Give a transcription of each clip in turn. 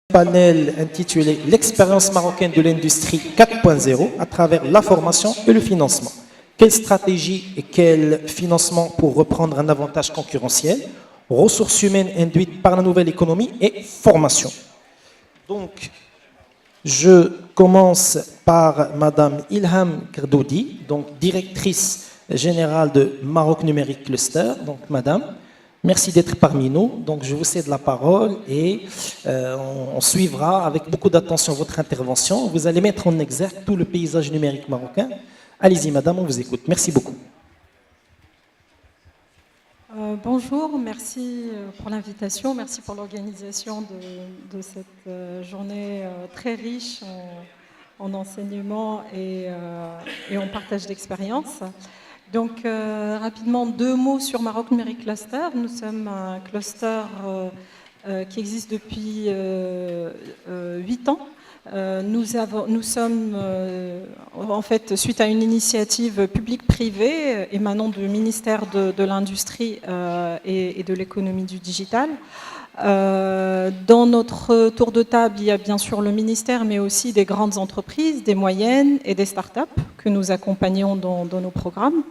Panel intitulé L'expérience marocaine de l'industrie 4.0 à travers la formation et le financement. Quelle stratégie et quel financement pour reprendre un avantage concurrentiel, ressources humaines induites par la nouvelle économie et formation. Donc, je commence par Madame Ilham Kerdoudi, donc directrice générale de Maroc Numérique Cluster. Donc, Madame, merci d'être parmi nous. Donc, je vous cède la parole et on suivra avec beaucoup d'attention votre intervention. Vous allez mettre en exergue tout le paysage numérique marocain. Allez-y, Madame, on vous écoute. Merci beaucoup. Bonjour, merci pour l'invitation, merci pour l'organisation de cette journée très riche en enseignement et en partage d'expérience. Donc, rapidement, 2 mots sur Maroc Numérique Cluster. Nous sommes un cluster qui existe depuis 8 ans. Nous sommes, en fait, suite à une initiative publique-privée émanant du ministère de l'Industrie et de l'économie du digital. Dans notre tour de table, il y a bien sûr le ministère, mais aussi des grandes entreprises, des moyennes et des startups que nous accompagnons dans nos programmes.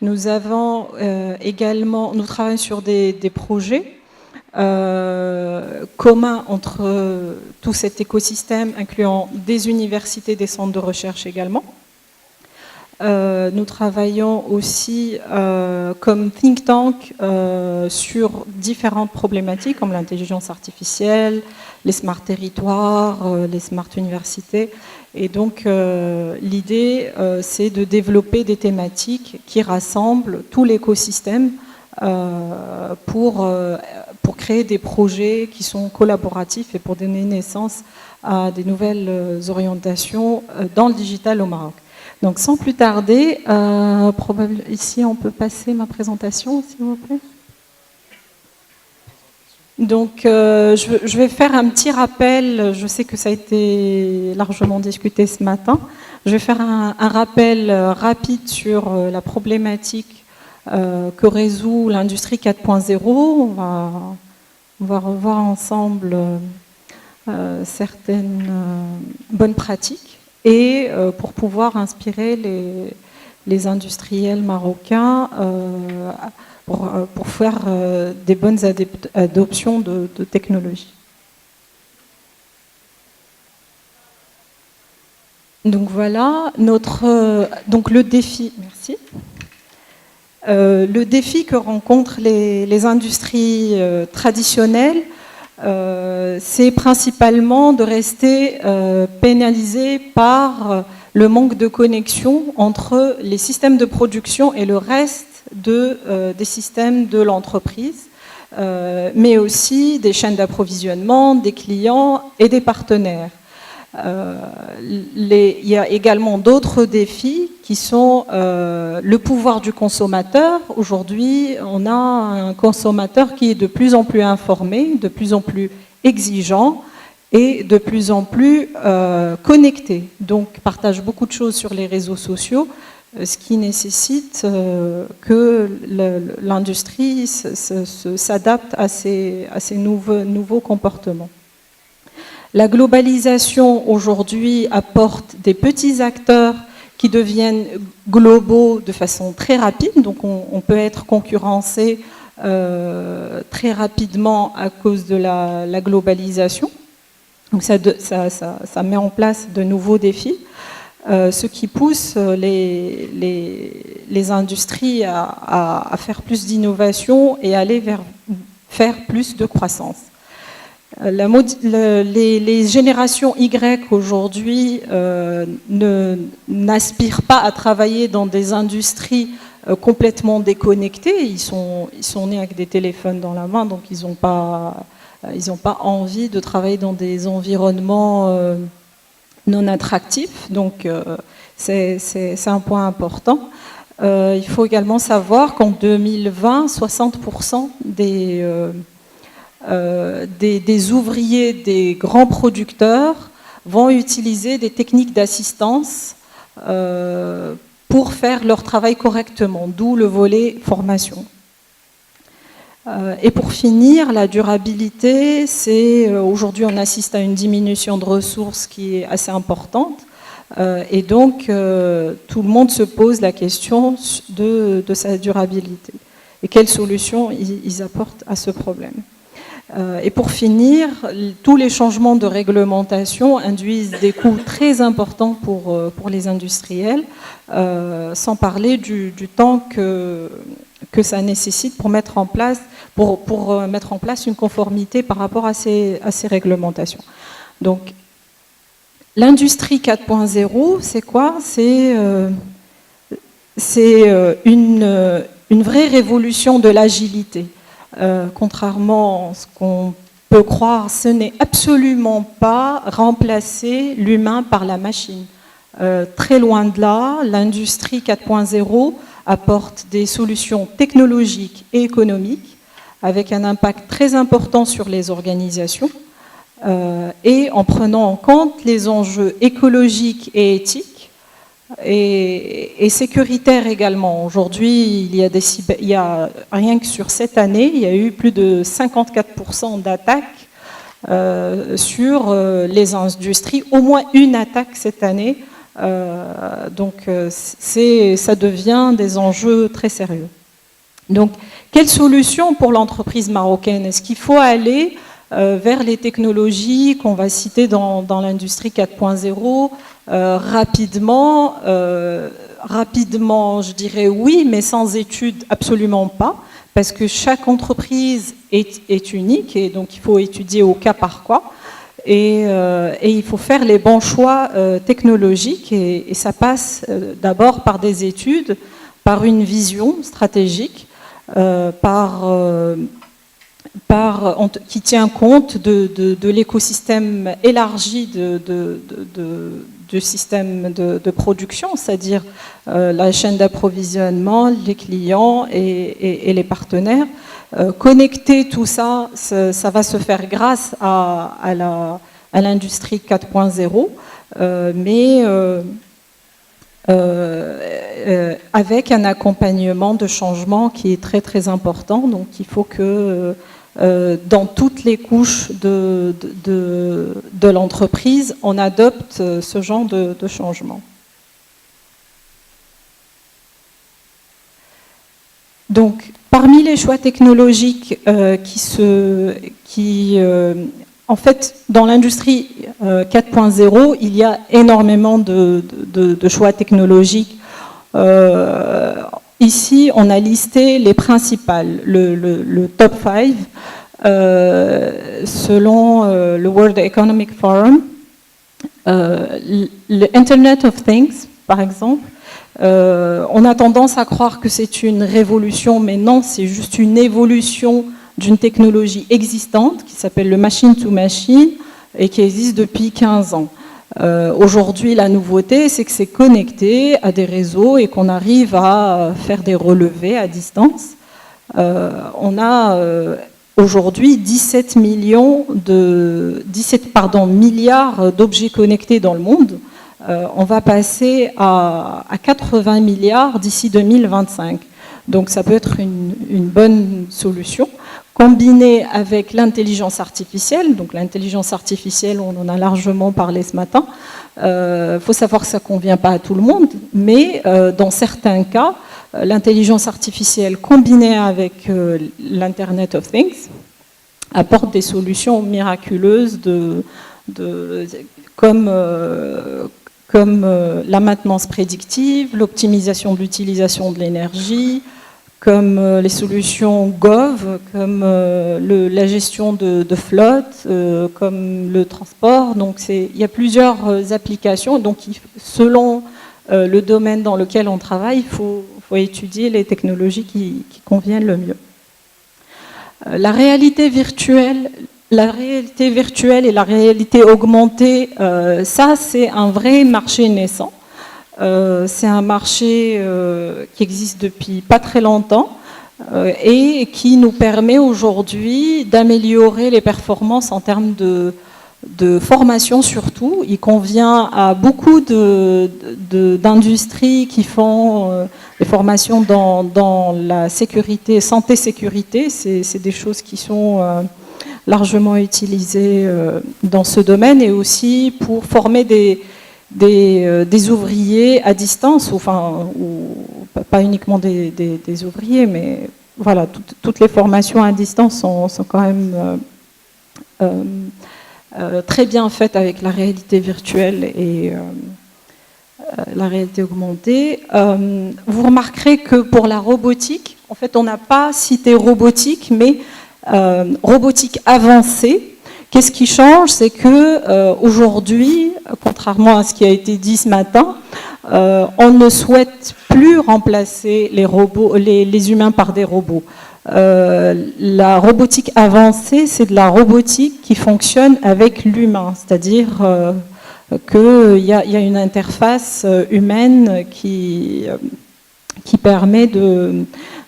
Nous avons également, nous travaillons sur des projets commun entre tout cet écosystème, incluant des universités, des centres de recherche également. Nous travaillons aussi comme think tank sur différentes problématiques comme l'intelligence artificielle, les smart territoires, les smart universités. Et donc l'idée, c'est de développer des thématiques qui rassemblent tout l'écosystème pour créer des projets qui sont collaboratifs et pour donner naissance à des nouvelles orientations dans le digital au Maroc. Donc sans plus tarder, ici on peut passer ma présentation s'il vous plaît. Donc je vais faire un petit rappel, je sais que ça a été largement discuté ce matin, je vais faire un rappel rapide sur la problématique que résout l'industrie 4.0. On va revoir ensemble certaines bonnes pratiques et pour pouvoir inspirer les industriels marocains pour faire des bonnes adoptions de technologies. Donc voilà, donc le défi, merci. Le défi que rencontrent les industries traditionnelles, c'est principalement de rester pénalisé par le manque de connexion entre les systèmes de production et le reste des systèmes de l'entreprise, mais aussi des chaînes d'approvisionnement, des clients et des partenaires. Il y a également d'autres défis qui sont le pouvoir du consommateur. Aujourd'hui, on a un consommateur qui est de plus en plus informé, de plus en plus exigeant et de plus en plus connecté. Donc, partage beaucoup de choses sur les réseaux sociaux, ce qui nécessite que l'industrie s'adapte à ces nouveaux comportements. La globalisation aujourd'hui apporte des petits acteurs qui deviennent globaux de façon très rapide, donc on peut être concurrencé très rapidement à cause de la globalisation. Donc ça met en place de nouveaux défis, ce qui pousse les industries à faire plus d'innovation et aller vers faire plus de croissance. Les générations Y aujourd'hui n'aspirent pas à travailler dans des industries complètement déconnectées. Ils sont nés avec des téléphones dans la main, donc ils n'ont pas envie de travailler dans des environnements non attractifs. Donc c'est un point important. Il faut également savoir qu'en 2020, 60% des ouvriers des grands producteurs vont utiliser des techniques d'assistance pour faire leur travail correctement, d'où le volet formation. Et pour finir, la durabilité, c'est aujourd'hui on assiste à une diminution de ressources qui est assez importante. Et donc, tout le monde se pose la question de sa durabilité. Et quelles solutions ils apportent à ce problème. Et pour finir, tous les changements de réglementation induisent des coûts très importants pour les industriels, sans parler du temps que ça nécessite pour mettre en place une conformité par rapport à ces réglementations. Donc, l'industrie 4.0, c'est quoi? C'est une vraie révolution de l'agilité. Contrairement à ce qu'on peut croire, ce n'est absolument pas remplacer l'humain par la machine. Très loin de là, l'industrie 4.0 apporte des solutions technologiques et économiques avec un impact très important sur les organisations et en prenant en compte les enjeux écologiques et éthiques et sécuritaires également. Aujourd'hui, il y a rien que sur cette année, il y a eu plus de 54% d'attaques sur les industries, au moins une attaque cette année. Donc ça devient des enjeux très sérieux. Donc, quelle solution pour l'entreprise marocaine? Est-ce qu'il faut aller vers les technologies qu'on va citer dans l'industrie 4.0 rapidement, je dirais oui, mais sans études, absolument pas, parce que chaque entreprise est unique et donc il faut étudier au cas par cas. Et il faut faire les bons choix technologiques et ça passe d'abord par des études, par une vision stratégique, qui tient compte de l'écosystème élargi du système de production, c'est-à-dire la chaîne d'approvisionnement, les clients et les partenaires. Connecter tout ça, ça va se faire grâce à l'industrie 4.0, mais avec un accompagnement de changement qui est très très important. Donc il faut que dans toutes les couches de l'entreprise, on adopte ce genre de changement. Donc, parmi les choix technologiques en fait, dans l'industrie 4.0, il y a énormément de choix technologiques. Ici, on a listé les principales, le top 5, selon le World Economic Forum. Le Internet of Things, par exemple, on a tendance à croire que c'est une révolution, mais non, c'est juste une évolution d'une technologie existante qui s'appelle le machine-to-machine et qui existe depuis 15 ans. Aujourd'hui, la nouveauté, c'est que c'est connecté à des réseaux et qu'on arrive à faire des relevés à distance. On a aujourd'hui 17 milliards d'objets connectés dans le monde. On va passer à 80 milliards d'ici 2025. Donc ça peut être une bonne solution. Combinée avec l'intelligence artificielle, donc l'intelligence artificielle, on en a largement parlé ce matin, faut savoir que ça ne convient pas à tout le monde, mais dans certains cas, l'intelligence artificielle combinée avec l'Internet of Things apporte des solutions miraculeuses comme la maintenance prédictive, l'optimisation de l'utilisation de l'énergie, comme les solutions Gov, comme la gestion de flotte, comme le transport. Donc il y a plusieurs applications. Donc selon le domaine dans lequel on travaille, il faut étudier les technologies qui conviennent le mieux. La réalité virtuelle et la réalité augmentée, ça c'est un vrai marché naissant. C'est un marché qui existe depuis pas très longtemps et qui nous permet aujourd'hui d'améliorer les performances en termes de formation surtout. Il convient à beaucoup d'industries qui font des formations dans la sécurité, santé-sécurité. C'est des choses qui sont largement utilisées dans ce domaine, et aussi pour former des ouvriers à distance, enfin, ou pas uniquement des ouvriers, mais voilà, toutes les formations à distance sont quand même très bien faites avec la réalité virtuelle et la réalité augmentée. Vous remarquerez que pour la robotique, en fait, on n'a pas cité robotique, mais robotique avancée. Qu'est-ce qui change? C'est que aujourd'hui, contrairement à ce qui a été dit ce matin, on ne souhaite plus remplacer les robots, les humains par des robots. La robotique avancée, c'est de la robotique qui fonctionne avec l'humain, c'est-à-dire qu'il y a une interface humaine qui permet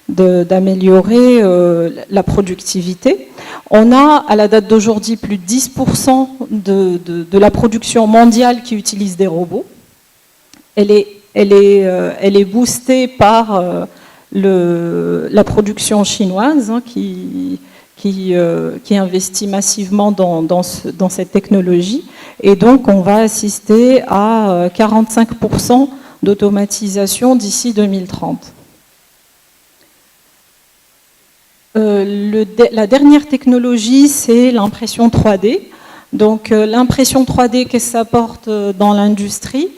d'améliorer la productivité. On a, à la date d'aujourd'hui, plus de 10% de la production mondiale qui utilise des robots. Elle est boostée par la production chinoise, hein, qui investit massivement dans cette technologie. Et donc, on va assister à 45% d'automatisation d'ici 2030. La dernière technologie, c'est l'impression 3D. Donc, l'impression 3D, qu'est-ce que ça apporte dans l'industrie?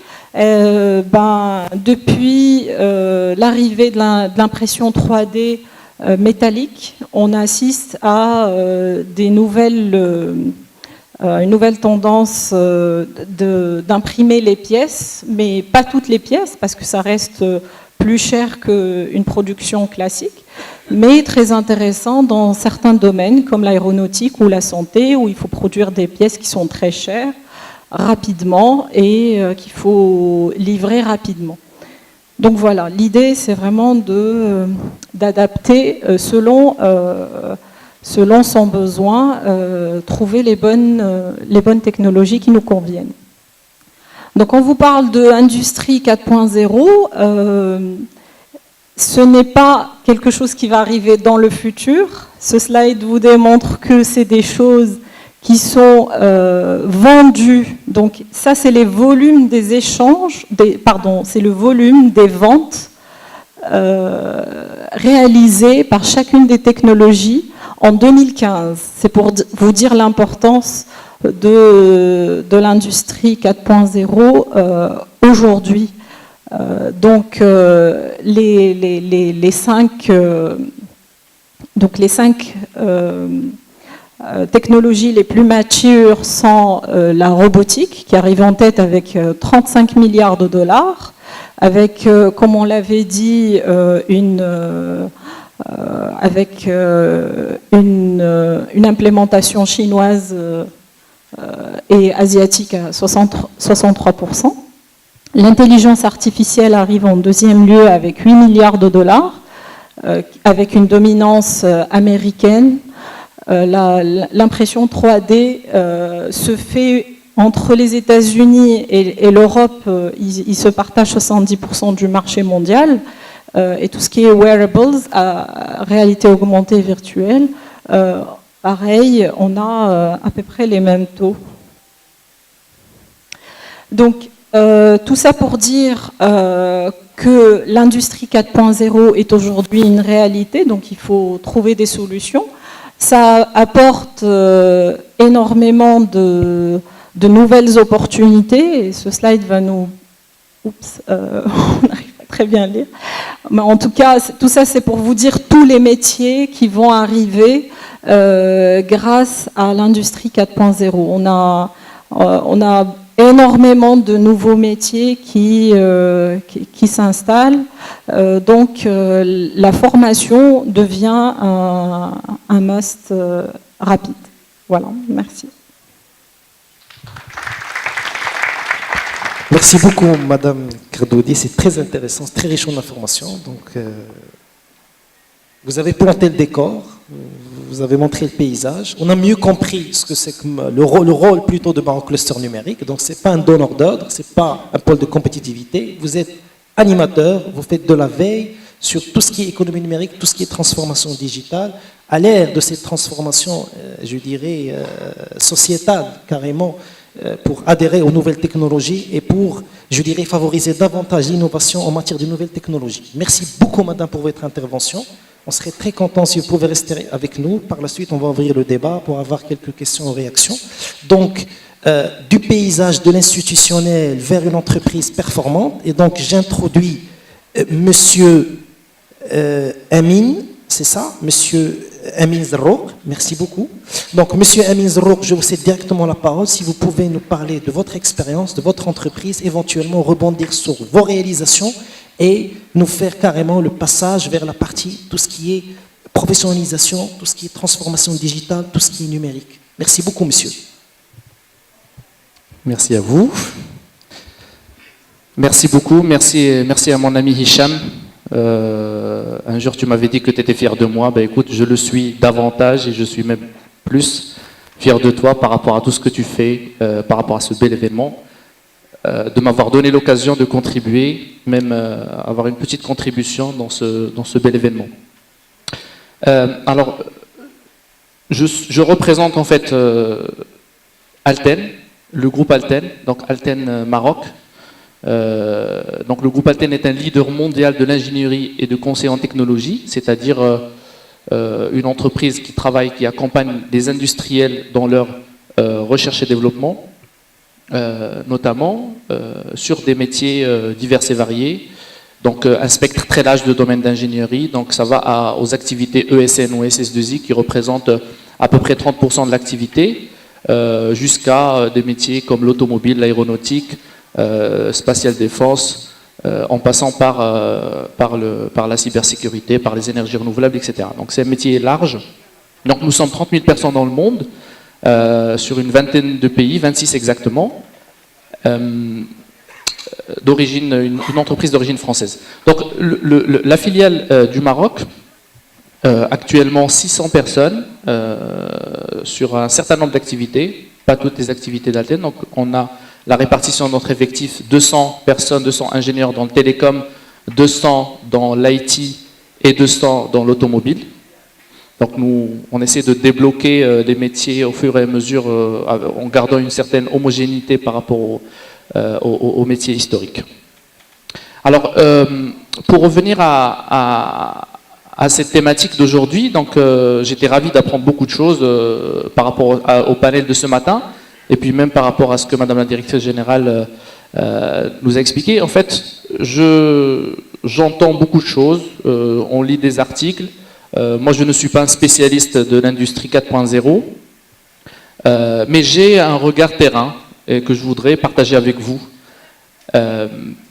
Depuis l'arrivée de l'impression 3D métallique, on assiste à une nouvelle tendance d'imprimer les pièces, mais pas toutes les pièces, parce que ça reste plus cher qu'une production classique, mais très intéressant dans certains domaines, comme l'aéronautique ou la santé, où il faut produire des pièces qui sont très chères, rapidement, et qu'il faut livrer rapidement. Donc voilà, l'idée, c'est vraiment d'adapter selon son besoin, trouver les bonnes technologies qui nous conviennent. Donc on vous parle de Industrie 4.0, ce n'est pas quelque chose qui va arriver dans le futur. Ce slide vous démontre que c'est des choses qui sont vendues. Donc ça, c'est les volumes des échanges, c'est le volume des ventes réalisées par chacune des technologies en 2015. C'est pour vous dire l'importance de l'industrie 4.0 aujourd'hui. Donc les cinq technologies les plus matures sont la robotique, qui arrive en tête avec 35 milliards de dollars, avec, comme on l'avait dit, une implémentation chinoise et asiatique à 63%. L'intelligence artificielle arrive en deuxième lieu avec 8 milliards de dollars, avec une dominance américaine. L'impression 3D se fait entre les États-Unis et l'Europe, ils se partagent 70% du marché mondial. Et tout ce qui est wearables, réalité augmentée virtuelle, pareil, on a à peu près les mêmes taux. Donc, tout ça pour dire que l'industrie 4.0 est aujourd'hui une réalité, donc il faut trouver des solutions. Ça apporte énormément de nouvelles opportunités, et ce slide va nous... Oups, on n'arrive pas très bien à lire. Mais en tout cas, tout ça, c'est pour vous dire tous les métiers qui vont arriver grâce à l'industrie 4.0. On a énormément de nouveaux métiers qui s'installent. Donc, la formation devient un must rapide. Voilà, merci. Merci beaucoup, Madame Cardoudi. C'est très intéressant, c'est très riche en informations. Donc, vous avez planté le décor. vous avez montré le paysage. On a mieux compris ce que c'est que le rôle plutôt de Maroc Cluster numérique. Donc, ce n'est pas un donneur d'ordre, ce n'est pas un pôle de compétitivité. Vous êtes animateur, vous faites de la veille sur tout ce qui est économie numérique, tout ce qui est transformation digitale, à l'ère de cette transformation, je dirais, sociétale, carrément, pour adhérer aux nouvelles technologies et pour, je dirais, favoriser davantage l'innovation en matière de nouvelles technologies. Merci beaucoup, madame, pour votre intervention. On serait très content si vous pouvez rester avec nous. Par la suite, on va ouvrir le débat pour avoir quelques questions ou réactions. Donc, du paysage de l'institutionnel vers une entreprise performante. Et donc, j'introduis monsieur Amin, c'est ça, monsieur Amin Zarrouk, merci beaucoup. Donc, monsieur Amin Zarrouk, je vous cède directement la parole. Si vous pouvez nous parler de votre expérience, de votre entreprise, éventuellement rebondir sur vos réalisations et nous faire carrément le passage vers la partie, tout ce qui est professionnalisation, tout ce qui est transformation digitale, tout ce qui est numérique. Merci beaucoup, monsieur. Merci à vous. Merci beaucoup. Merci à mon ami Hicham. Un jour, tu m'avais dit que tu étais fier de moi. Ben, écoute, je le suis davantage et je suis même plus fier de toi par rapport à tout ce que tu fais, par rapport à ce bel événement, de m'avoir donné l'occasion de contribuer, même avoir une petite contribution dans ce bel événement. Alors, je représente en fait Alten, le groupe Alten, donc Alten Maroc. Donc le groupe Alten est un leader mondial de l'ingénierie et de conseil en technologie, c'est-à-dire une entreprise qui travaille, qui accompagne les industriels dans leur recherche et développement, notamment sur des métiers divers et variés. Donc un spectre très large de domaines d'ingénierie, donc ça va aux activités ESN ou SS2I qui représentent à peu près 30% de l'activité, jusqu'à des métiers comme l'automobile, l'aéronautique, spatiale défense, en passant par la cybersécurité, par les énergies renouvelables, etc. Donc c'est un métier large. Donc nous sommes 30 000 personnes dans le monde, sur une vingtaine de pays, 26 exactement, une entreprise d'origine française. Donc la filiale du Maroc, actuellement 600 personnes sur un certain nombre d'activités, pas toutes les activités d'Alten. Donc on a la répartition de notre effectif, 200 personnes, 200 ingénieurs dans le télécom, 200 dans l'IT et 200 dans l'automobile. Donc nous, on essaie de débloquer les métiers au fur et à mesure en gardant une certaine homogénéité par rapport aux métiers historiques. Alors, pour revenir à cette thématique d'aujourd'hui, donc j'étais ravi d'apprendre beaucoup de choses par rapport au panel de ce matin, et puis même par rapport à ce que Madame la Directrice Générale nous a expliqué. En fait, j'entends beaucoup de choses, on lit des articles. Moi, je ne suis pas un spécialiste de l'industrie 4.0, mais j'ai un regard terrain que je voudrais partager avec vous,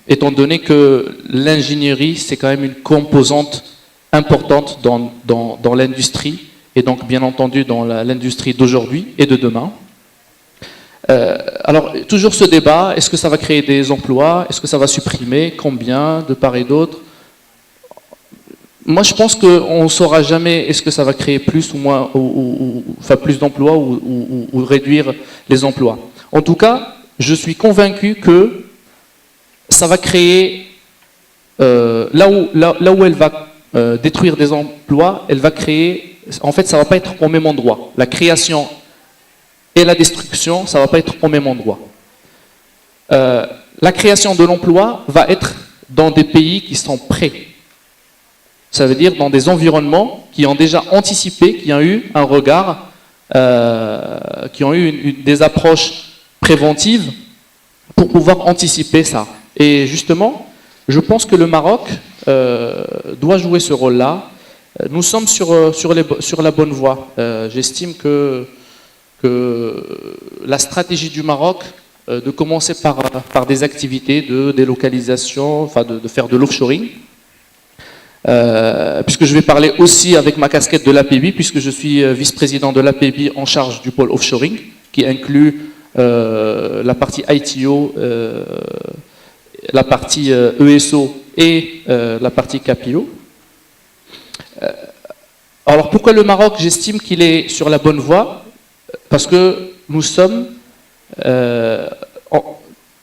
étant donné que l'ingénierie, c'est quand même une composante importante dans l'industrie, et donc bien entendu dans l'industrie d'aujourd'hui et de demain. Alors, toujours ce débat, est-ce que ça va créer des emplois? Est-ce que ça va supprimer? Combien? De part et d'autre? Moi, je pense qu'on ne saura jamais est-ce que ça va créer plus ou moins, enfin plus d'emplois ou réduire les emplois. En tout cas, je suis convaincu que ça va créer, là où elle va détruire des emplois, elle va créer, en fait, ça ne va pas être au même endroit. La création et la destruction, ça ne va pas être au même endroit. La création de l'emploi va être dans des pays qui sont prêts. Ça veut dire dans des environnements qui ont déjà anticipé, qui ont eu un regard, qui ont eu des approches préventives pour pouvoir anticiper ça. Et justement, je pense que le Maroc doit jouer ce rôle-là. Nous sommes sur la bonne voie. J'estime que la stratégie du Maroc, de commencer par des activités de délocalisation, enfin de faire de l'offshoring, puisque je vais parler aussi avec ma casquette de l'APB, puisque je suis vice-président de l'APB en charge du pôle offshoring, qui inclut la partie ITO, la partie ESO et la partie KPO. Alors pourquoi le Maroc? J'estime qu'il est sur la bonne voie, parce que nous sommes,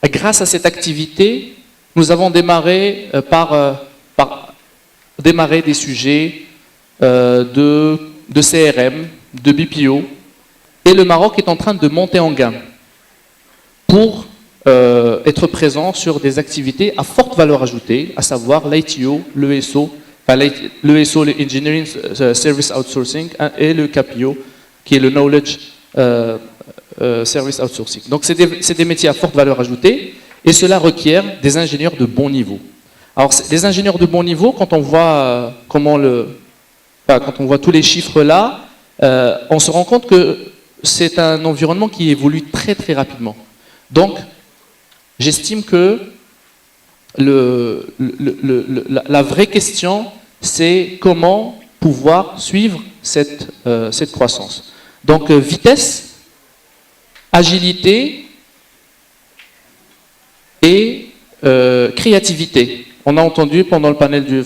grâce à cette activité, nous avons démarré par démarrer des sujets de CRM, de BPO, et le Maroc est en train de monter en gamme pour être présent sur des activités à forte valeur ajoutée, à savoir l'ITO, l'ESO, l'ESO, le Engineering Service Outsourcing, et le KPO, qui est le Knowledge Service Outsourcing. Donc c'est des métiers à forte valeur ajoutée, et cela requiert des ingénieurs de bon niveau. Alors les ingénieurs de bon niveau, quand on voit quand on voit tous les chiffres là, on se rend compte que c'est un environnement qui évolue très très rapidement. Donc j'estime que la vraie question, c'est comment pouvoir suivre cette croissance. Donc vitesse, agilité et créativité. On a entendu pendant le panel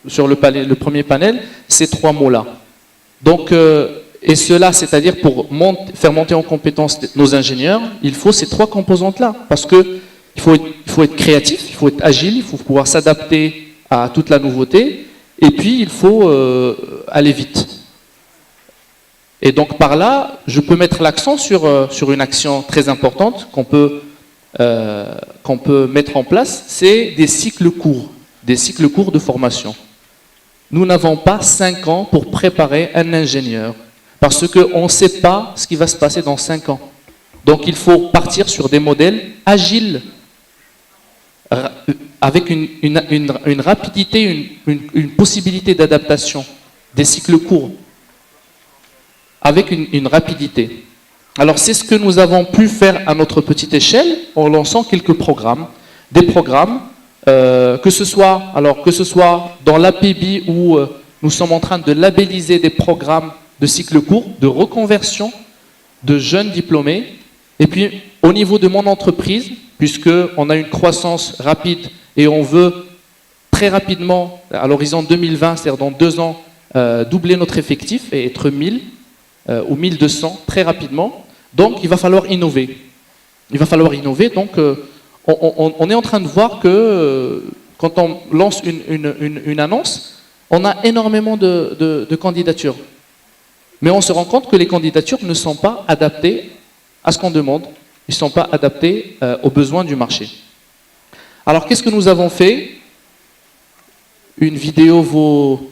sur le premier panel ces trois mots-là. Donc, et cela, c'est-à-dire pour faire monter en compétence nos ingénieurs, il faut ces trois composantes-là. Parce que il faut être créatif, il faut être agile, il faut pouvoir s'adapter à toute la nouveauté, et puis il faut aller vite. Et donc par là, je peux mettre l'accent sur une action très importante qu'on peut mettre en place, c'est des cycles courts de formation. Nous n'avons pas 5 ans pour préparer un ingénieur, parce qu'on ne sait pas ce qui va se passer dans 5 ans. Donc il faut partir sur des modèles agiles, avec une rapidité, une possibilité d'adaptation, des cycles courts, avec une rapidité. Alors c'est ce que nous avons pu faire à notre petite échelle en lançant quelques programmes, des programmes que ce soit dans l'APB où nous sommes en train de labelliser des programmes de cycle court, de reconversion de jeunes diplômés, et puis au niveau de mon entreprise, puisqu'on a une croissance rapide et on veut très rapidement, à l'horizon 2020, c'est-à-dire dans 2 ans, doubler notre effectif et être 1000 ou 1200 très rapidement. Donc il va falloir innover. Donc on est en train de voir que quand on lance une annonce, on a énormément de candidatures. Mais on se rend compte que les candidatures ne sont pas adaptées à ce qu'on demande. Ils ne sont pas adaptés aux besoins du marché. Alors qu'est-ce que nous avons fait? Une vidéo vaut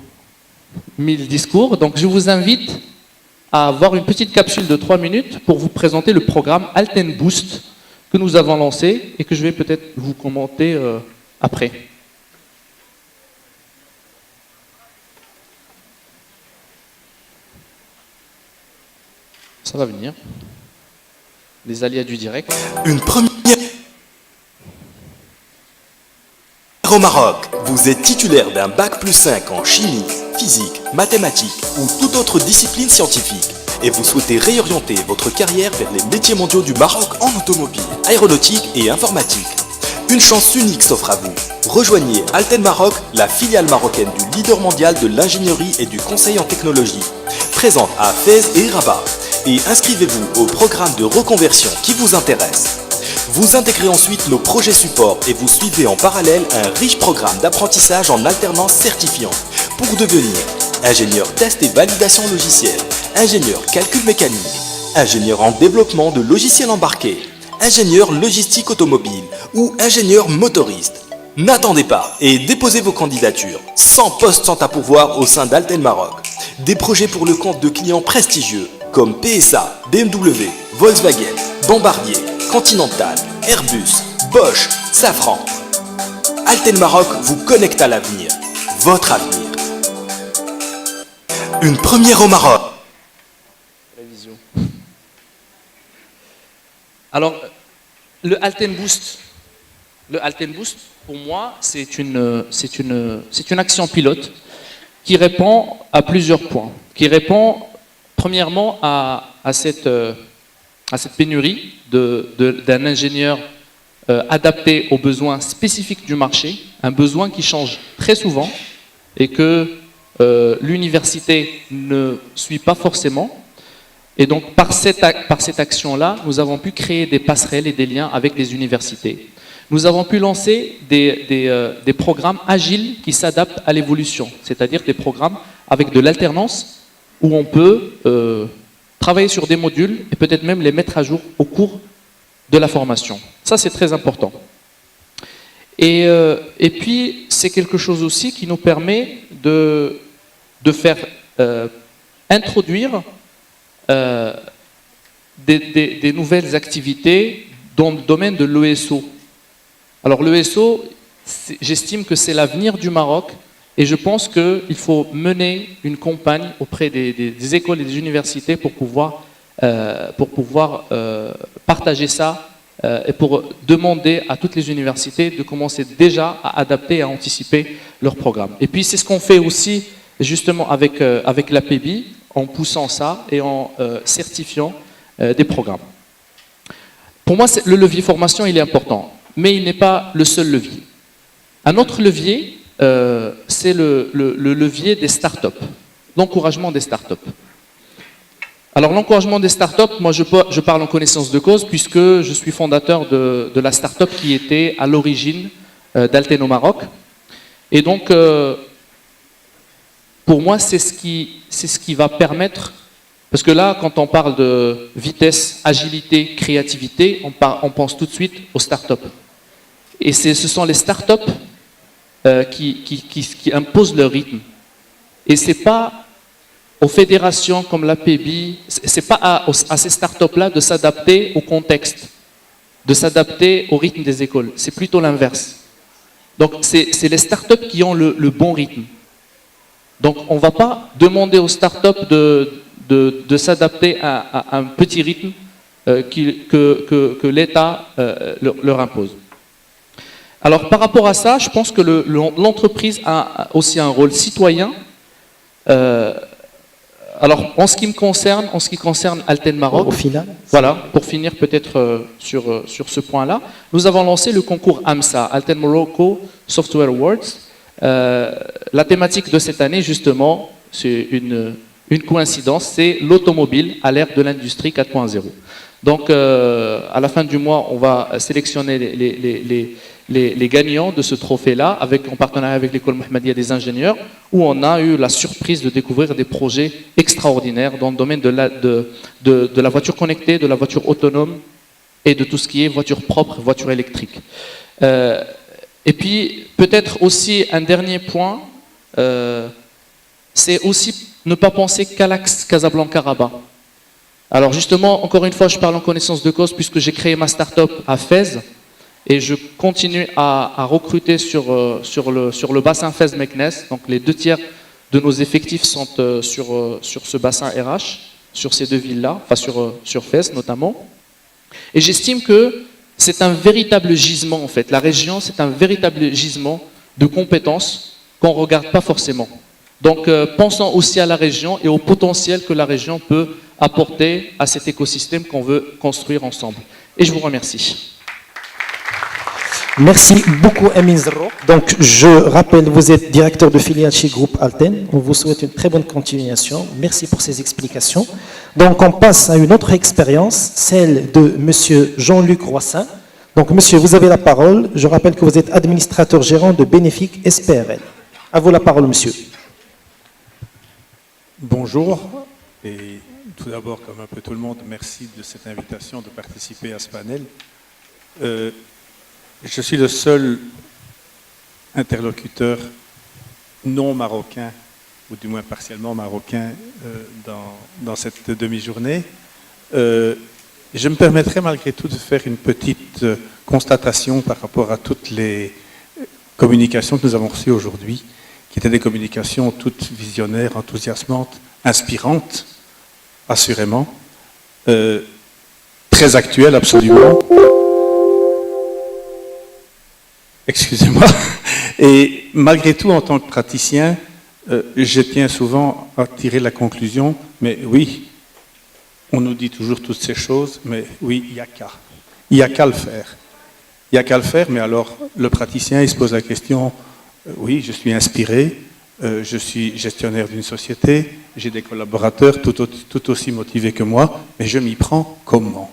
1000 discours. Donc je vous invite à avoir une petite capsule de 3 minutes pour vous présenter le programme Alten Boost que nous avons lancé et que je vais peut-être vous commenter après. Ça va venir. Les aléas du direct. Une première au Maroc. Vous êtes titulaire d'un bac+5 en chimie, physique, mathématiques ou toute autre discipline scientifique et vous souhaitez réorienter votre carrière vers les métiers mondiaux du Maroc en automobile, aéronautique et informatique. Une chance unique s'offre à vous. Rejoignez Alten Maroc, la filiale marocaine du leader mondial de l'ingénierie et du conseil en technologie, présente à Fès et Rabat. Et inscrivez-vous au programme de reconversion qui vous intéresse. Vous intégrez ensuite nos projets supports et vous suivez en parallèle un riche programme d'apprentissage en alternance certifiant pour devenir ingénieur test et validation logicielle, ingénieur calcul mécanique, ingénieur en développement de logiciels embarqués, ingénieur logistique automobile ou ingénieur motoriste. N'attendez pas et déposez vos candidatures. 100 postes sont à pourvoir au sein d'Alten Maroc. Des projets pour le compte de clients prestigieux comme PSA, BMW, Volkswagen, Bombardier, Continental, Airbus, Bosch, Safran. Alten Maroc vous connecte à l'avenir, votre avenir. Une première au Maroc. Révision. Alors, le Alten Boost, pour moi, c'est une action pilote qui répond à plusieurs points, qui répond premièrement à cette pénurie d'un ingénieur adapté aux besoins spécifiques du marché, un besoin qui change très souvent et que l'université ne suit pas forcément. Et donc, par cette action-là, nous avons pu créer des passerelles et des liens avec les universités. Nous avons pu lancer des programmes agiles qui s'adaptent à l'évolution, c'est-à-dire des programmes avec de l'alternance où on peut travailler sur des modules et peut-être même les mettre à jour au cours de la formation. Ça, c'est très important. Et puis, c'est quelque chose aussi qui nous permet de faire introduire des nouvelles activités dans le domaine de l'ESO. Alors l'ESO, j'estime que c'est l'avenir du Maroc et je pense qu'il faut mener une campagne auprès des écoles et des universités pour pouvoir partager ça et pour demander à toutes les universités de commencer déjà à adapter et à anticiper leurs programmes. Et puis c'est ce qu'on fait aussi justement avec l'APEBI, en poussant ça et en certifiant des programmes. Pour moi, le levier formation, il est important, mais il n'est pas le seul levier. Un autre levier, c'est le levier des startups, l'encouragement des startups. Alors l'encouragement des startups, moi je parle en connaissance de cause puisque je suis fondateur de la startup qui était à l'origine d'Alten au Maroc. Et donc, pour moi, c'est ce qui va permettre, parce que là, quand on parle de vitesse, agilité, créativité, on pense tout de suite aux startups. Et ce sont les startups qui imposent leur rythme. Et c'est pas aux fédérations comme l'APEBI, c'est pas à ces startups-là de s'adapter au contexte, de s'adapter au rythme des écoles. C'est plutôt l'inverse. Donc c'est les startups qui ont le bon rythme. Donc on ne va pas demander aux startups de s'adapter à un petit rythme que l'État leur impose. Alors par rapport à ça, je pense que l'entreprise a aussi un rôle citoyen. Alors en ce qui concerne Alten Maroc, Au final, voilà, pour finir peut-être sur ce point-là, nous avons lancé le concours AMSA, Alten Morocco Software Awards. La thématique de cette année, justement, c'est une coïncidence, c'est l'automobile à l'ère de l'industrie 4.0. Donc, à la fin du mois, on va sélectionner les gagnants de ce trophée-là, en partenariat avec l'école Mohammedia des ingénieurs, où on a eu la surprise de découvrir des projets extraordinaires dans le domaine de la voiture connectée, de la voiture autonome et de tout ce qui est voiture propre, voiture électrique. Et puis, peut-être aussi un dernier point, c'est aussi ne pas penser qu'à l'axe Casablanca-Rabat. Alors justement, encore une fois, je parle en connaissance de cause puisque j'ai créé ma start-up à Fès et je continue à recruter sur le bassin Fès-Meknès. Donc les 2/3 de nos effectifs sont sur ce bassin RH, sur ces deux villes-là, enfin sur Fès notamment. Et j'estime que c'est un véritable gisement en fait. La région, c'est un véritable gisement de compétences qu'on ne regarde pas forcément. Donc pensons aussi à la région et au potentiel que la région peut apporter à cet écosystème qu'on veut construire ensemble. Et je vous remercie. merci beaucoup Amin Zarrouk. Donc je rappelle, vous êtes directeur de filiale chez Groupe Alten. On vous souhaite une très bonne continuation. Merci pour ces explications. Donc on passe à une autre expérience, celle de monsieur Jean-Luc Roissin. Donc monsieur, vous avez la parole. Je rappelle que vous êtes administrateur gérant de Bénéfique SPRL. À vous la parole monsieur. Bonjour, et tout d'abord, comme un peu tout le monde, merci de cette invitation de participer à ce panel. Je suis le seul interlocuteur non marocain, ou du moins partiellement marocain, dans cette demi-journée. Je me permettrai malgré tout de faire une petite constatation par rapport à toutes les communications que nous avons reçues aujourd'hui, qui étaient des communications toutes visionnaires, enthousiasmantes, inspirantes, assurément, très actuelles absolument. Excusez-moi. Et malgré tout, en tant que praticien, je tiens souvent à tirer la conclusion, mais oui, on nous dit toujours toutes ces choses, mais oui, il n'y a qu'à. Il n'y a qu'à le faire. Il n'y a qu'à le faire, mais alors le praticien, il se pose la question, oui, je suis inspiré, je suis gestionnaire d'une société, j'ai des collaborateurs tout aussi motivés que moi, mais je m'y prends comment?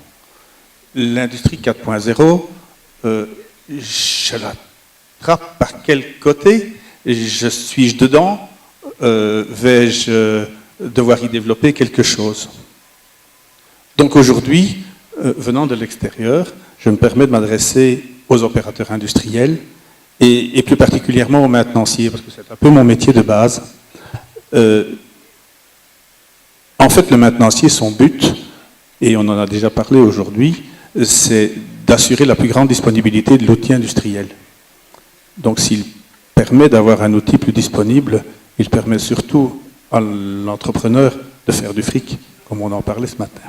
L'industrie 4.0, je la trappe par quel côté? Suis-je dedans? Vais-je devoir y développer quelque chose? Donc aujourd'hui, venant de l'extérieur, je me permets de m'adresser aux opérateurs industriels et plus particulièrement aux maintenanciers, parce que c'est un peu mon métier de base. En fait, le maintenancier, son but, et on en a déjà parlé aujourd'hui, c'est d'assurer la plus grande disponibilité de l'outil industriel. Donc s'il permet d'avoir un outil plus disponible, il permet surtout à l'entrepreneur de faire du fric, comme on en parlait ce matin.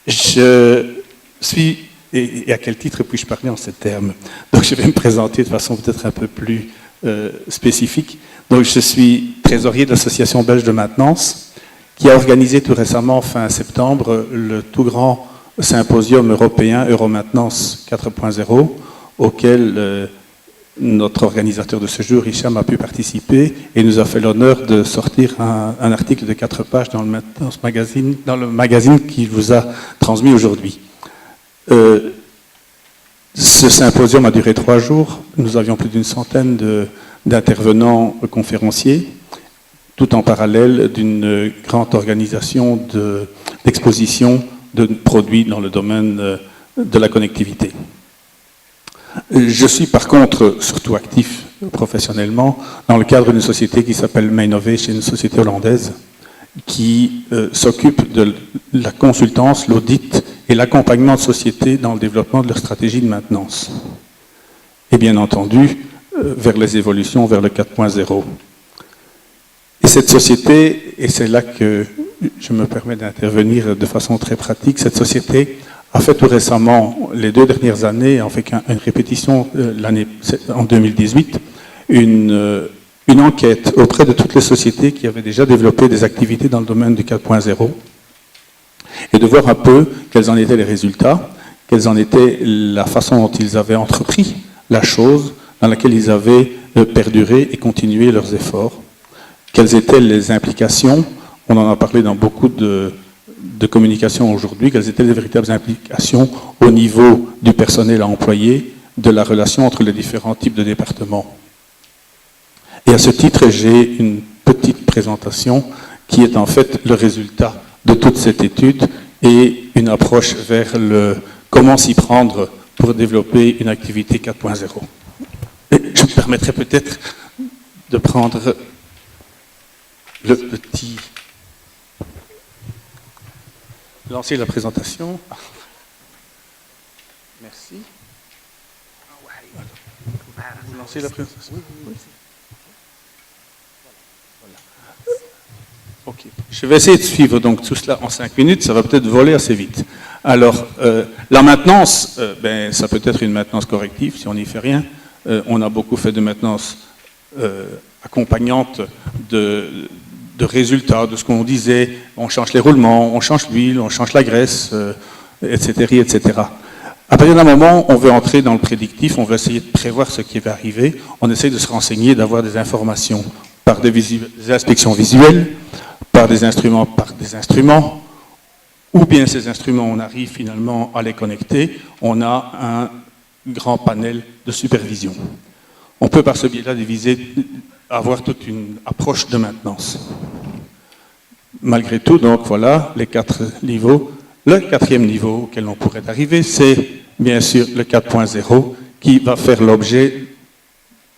Je suis, et à quel titre puis-je parler en ces termes? Donc je vais me présenter de façon peut-être un peu plus spécifique. Donc je suis trésorier de l'Association belge de maintenance, qui a organisé tout récemment, fin septembre, le tout grand symposium européen Euromaintenance 4.0, auquel notre organisateur de ce jour, Hicham, a pu participer et nous a fait l'honneur de sortir un article de 4 pages dans le magazine qu'il vous a transmis aujourd'hui. Ce symposium a duré 3 jours. Nous avions plus d'une centaine d'intervenants conférenciers, tout en parallèle d'une grande organisation d'exposition de produits dans le domaine de la connectivité. Je suis par contre surtout actif professionnellement dans le cadre d'une société qui s'appelle Mainnovation, une société hollandaise qui s'occupe de la consultance, l'audit et l'accompagnement de sociétés dans le développement de leur stratégie de maintenance. Et bien entendu, vers les évolutions vers le 4.0. Et cette société, et c'est là que je me permets d'intervenir de façon très pratique, cette société a fait tout récemment, les 2 dernières années, en fait une répétition en 2018, une enquête auprès de toutes les sociétés qui avaient déjà développé des activités dans le domaine du 4.0 et de voir un peu quels en étaient les résultats, quelles en était la façon dont ils avaient entrepris la chose dans laquelle ils avaient perduré et continué leurs efforts, quelles étaient les implications, on en a parlé dans beaucoup de communication aujourd'hui, quelles étaient les véritables implications au niveau du personnel à employer, de la relation entre les différents types de départements. Et à ce titre, j'ai une petite présentation qui est en fait le résultat de toute cette étude et une approche vers le comment s'y prendre pour développer une activité 4.0. Je me permettrai peut-être de prendre le petit... lancer la présentation. Merci. Vous lancez la présentation. Voilà. Ok. Je vais essayer de suivre donc tout cela en 5 minutes. Ça va peut-être voler assez vite. Alors, la maintenance, ça peut être une maintenance corrective si on n'y fait rien. On a beaucoup fait de maintenance accompagnante de résultats, de ce qu'on disait, on change les roulements, on change l'huile, on change la graisse, etc., etc. À partir d'un moment, on veut entrer dans le prédictif, on veut essayer de prévoir ce qui va arriver, on essaye de se renseigner, d'avoir des informations par des inspections visuelles, par des instruments, ou bien ces instruments, on arrive finalement à les connecter, on a un grand panel de supervision. On peut par ce biais-là avoir toute une approche de maintenance. Malgré tout, donc voilà les 4 niveaux. Le 4e niveau auquel on pourrait arriver, c'est bien sûr le 4.0 qui va faire l'objet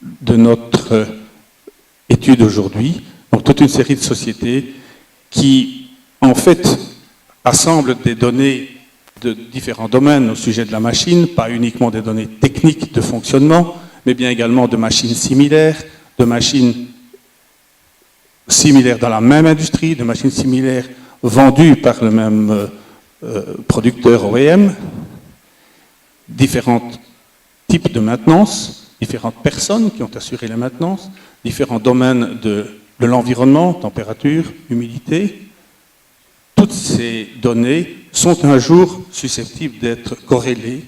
de notre étude aujourd'hui. Donc toute une série de sociétés qui, en fait, assemblent des données de différents domaines au sujet de la machine, pas uniquement des données techniques de fonctionnement, mais bien également de machines similaires, de machines similaires dans la même industrie, de machines similaires vendues par le même producteur OEM, différents types de maintenance, différentes personnes qui ont assuré la maintenance, différents domaines de l'environnement, température, humidité. Toutes ces données sont un jour susceptibles d'être corrélées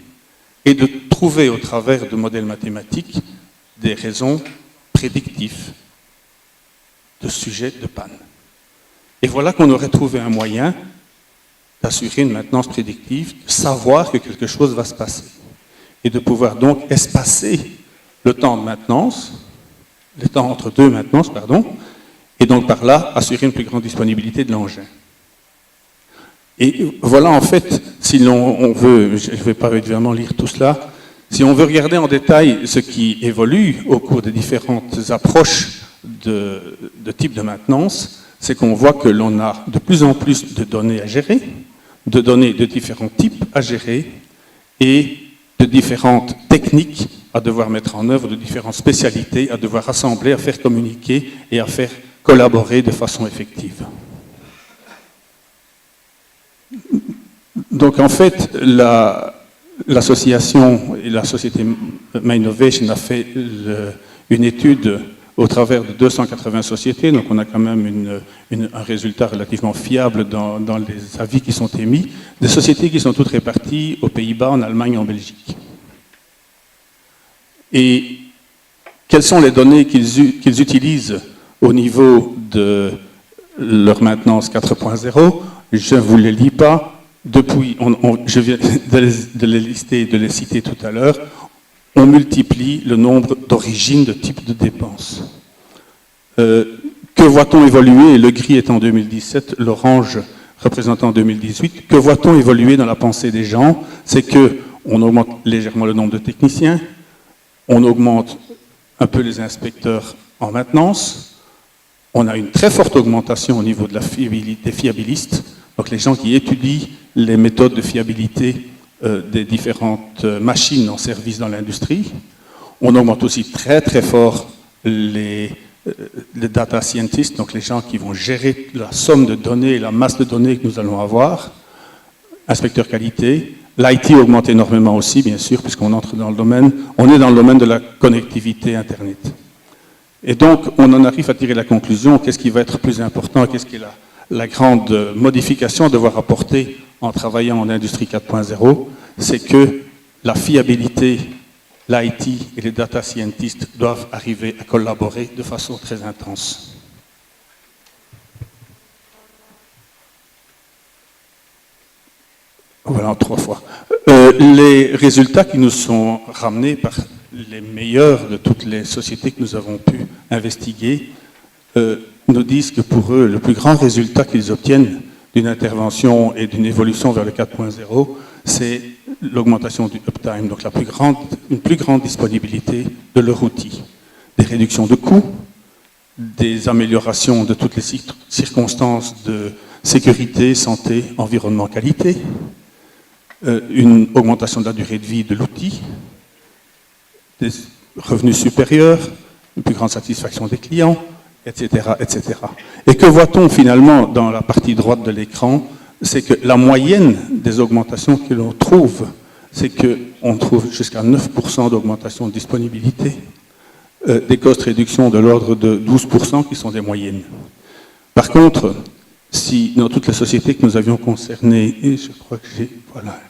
et de trouver au travers de modèles mathématiques des raisons prédictif de sujets de panne. Et voilà qu'on aurait trouvé un moyen d'assurer une maintenance prédictive, de savoir que quelque chose va se passer. Et de pouvoir donc espacer le temps de maintenance, le temps entre deux maintenances, pardon, et donc par là assurer une plus grande disponibilité de l'engin. Et voilà en fait, si on veut, je ne vais pas évidemment lire tout cela, si on veut regarder en détail ce qui évolue au cours des différentes approches de type de maintenance, c'est qu'on voit que l'on a de plus en plus de données à gérer, de données de différents types à gérer et de différentes techniques à devoir mettre en œuvre, de différentes spécialités à devoir rassembler, à faire communiquer et à faire collaborer de façon effective. Donc en fait, l'association et la société Mainnovation a fait une étude au travers de 280 sociétés, donc on a quand même un résultat relativement fiable dans les avis qui sont émis, des sociétés qui sont toutes réparties aux Pays-Bas, en Allemagne et en Belgique. Et quelles sont les données qu'ils utilisent au niveau de leur maintenance 4.0 ? Je ne vous les lis pas. Depuis, je viens de les lister et de les citer tout à l'heure, on multiplie le nombre d'origines de types de dépenses. Que voit-on évoluer? Le gris est en 2017, l'orange représentant 2018. Que voit-on évoluer dans la pensée des gens? C'est qu'on augmente légèrement le nombre de techniciens, on augmente un peu les inspecteurs en maintenance, on a une très forte augmentation au niveau de la fiabilité, des fiabilistes, donc les gens qui étudient les méthodes de fiabilité des différentes machines en service dans l'industrie. On augmente aussi très très fort les data scientists, donc les gens qui vont gérer la somme de données et la masse de données que nous allons avoir. Inspecteur qualité. L'IT augmente énormément aussi, bien sûr, puisqu'on entre dans le domaine, on est dans le domaine de la connectivité Internet. Et donc, on en arrive à tirer la conclusion, qu'est-ce qui va être plus important, qu'est-ce qui est la grande modification à devoir apporter en travaillant en industrie 4.0, c'est que la fiabilité, l'IT et les data scientists doivent arriver à collaborer de façon très intense. Voilà, en 3 fois. Les résultats qui nous sont ramenés par les meilleurs de toutes les sociétés que nous avons pu investiguer nous disent que pour eux, le plus grand résultat qu'ils obtiennent d'une intervention et d'une évolution vers le 4.0, c'est l'augmentation du uptime, donc une plus grande disponibilité de leur outil, des réductions de coûts, des améliorations de toutes les circonstances de sécurité, santé, environnement, qualité, une augmentation de la durée de vie de l'outil, des revenus supérieurs, une plus grande satisfaction des clients, etc., etc. Et que voit-on finalement dans la partie droite de l'écran? C'est que la moyenne des augmentations que l'on trouve, c'est qu'on trouve jusqu'à 9% d'augmentation de disponibilité, des cost réductions de l'ordre de 12% qui sont des moyennes. Par contre, si dans toutes les sociétés que nous avions concernées, et je crois que voilà,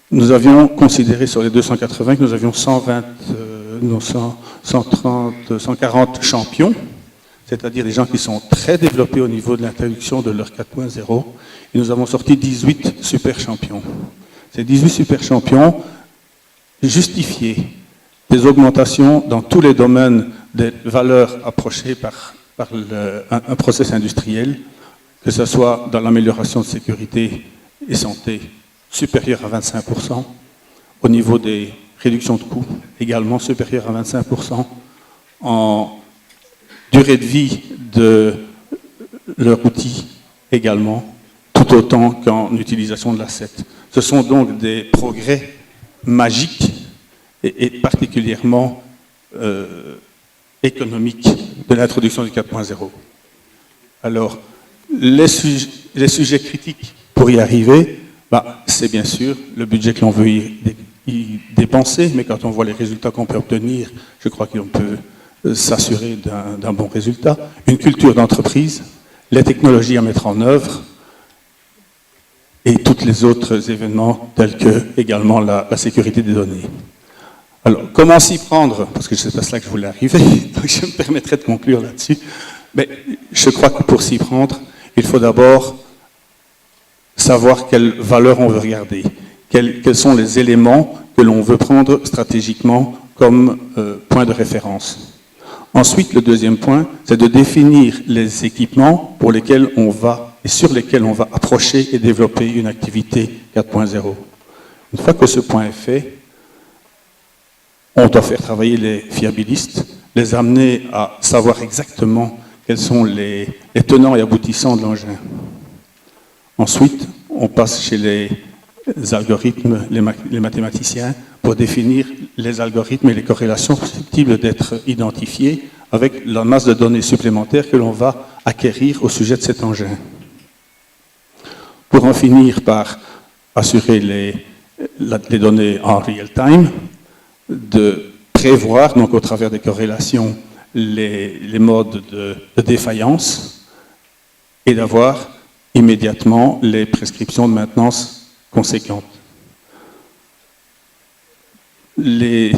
nous avions considéré sur les 280 que nous avions 140 champions, c'est-à-dire des gens qui sont très développés au niveau de l'introduction de leur 4.0, et nous avons sorti 18 super champions. Ces 18 super champions justifiaient des augmentations dans tous les domaines des valeurs approchées par un process industriel, que ce soit dans l'amélioration de sécurité et santé supérieure à 25%, au niveau des réductions de coûts également supérieure à 25%, en durée de vie de leur outil également, tout autant qu'en utilisation de l'asset. Ce sont donc des progrès magiques et particulièrement économiques de l'introduction du 4.0. Alors, les sujets critiques pour y arriver, c'est bien sûr le budget que l'on veut y dépenser, mais quand on voit les résultats qu'on peut obtenir, je crois qu'on peut s'assurer d'un bon résultat. Une culture d'entreprise, les technologies à mettre en œuvre et tous les autres événements tels que également la sécurité des données. Alors, comment s'y prendre? Parce que c'est pas cela que je voulais arriver, donc je me permettrai de conclure là-dessus. Mais je crois que pour s'y prendre, il faut d'abord savoir quelles valeurs on veut regarder, quels sont les éléments que l'on veut prendre stratégiquement comme point de référence. Ensuite, le deuxième point, c'est de définir les équipements pour lesquels on va et sur lesquels on va approcher et développer une activité 4.0. Une fois que ce point est fait, on doit faire travailler les fiabilistes, les amener à savoir exactement quels sont les tenants et aboutissants de l'engin. Ensuite, on passe chez les algorithmes, les mathématiciens, pour définir les algorithmes et les corrélations susceptibles d'être identifiées avec la masse de données supplémentaires que l'on va acquérir au sujet de cet engin. Pour en finir par assurer les données en real time, de prévoir, donc au travers des corrélations, les modes de défaillance et d'avoir immédiatement les prescriptions de maintenance conséquentes. Le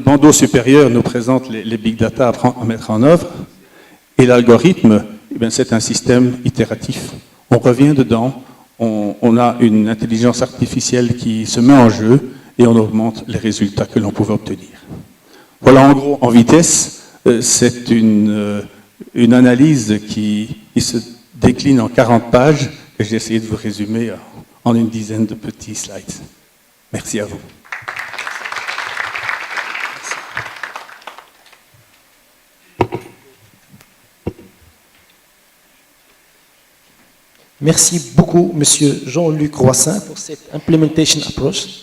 bandeau supérieur nous présente les big data à mettre en œuvre et l'algorithme, c'est un système itératif. On revient dedans, on a une intelligence artificielle qui se met en jeu et on augmente les résultats que l'on pouvait obtenir. Voilà en gros, en vitesse, c'est une analyse qui se décline en 40 pages que j'ai essayé de vous résumer en une dizaine de petits slides. Merci à vous. Merci beaucoup, Monsieur Jean-Luc Roissin, pour cette implementation approach.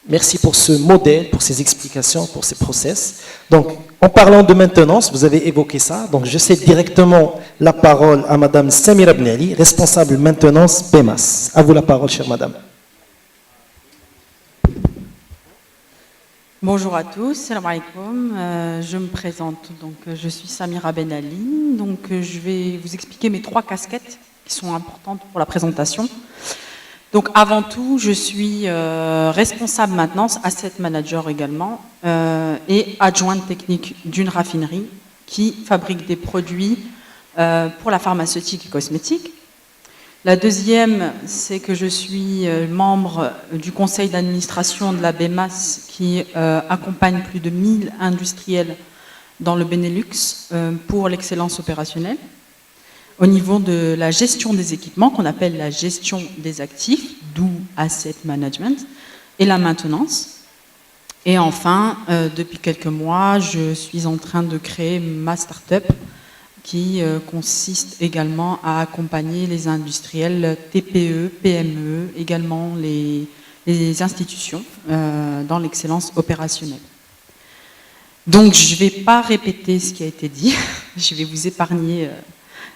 Merci pour ce modèle, pour ces explications, pour ces process. Donc, en parlant de maintenance, vous avez évoqué ça. Donc, je cède directement la parole à Madame Samira Benali, responsable maintenance BEMAS. À vous la parole, chère Madame. Bonjour à tous, salam alaikum. Je me présente, donc je suis Samira Benali. Donc, je vais vous expliquer mes 3 casquettes qui sont importantes pour la présentation. Donc avant tout, je suis responsable maintenance, asset manager également, et adjointe technique d'une raffinerie qui fabrique des produits pour la pharmaceutique et cosmétique. La deuxième, c'est que je suis membre du conseil d'administration de la BEMAS qui accompagne plus de 1000 industriels dans le Benelux pour l'excellence opérationnelle. Au niveau de la gestion des équipements, qu'on appelle la gestion des actifs, d'où asset management, et la maintenance. Et enfin, depuis quelques mois, je suis en train de créer ma start-up qui consiste également à accompagner les industriels TPE, PME, également les institutions dans l'excellence opérationnelle. Donc, je ne vais pas répéter ce qui a été dit, je vais vous épargner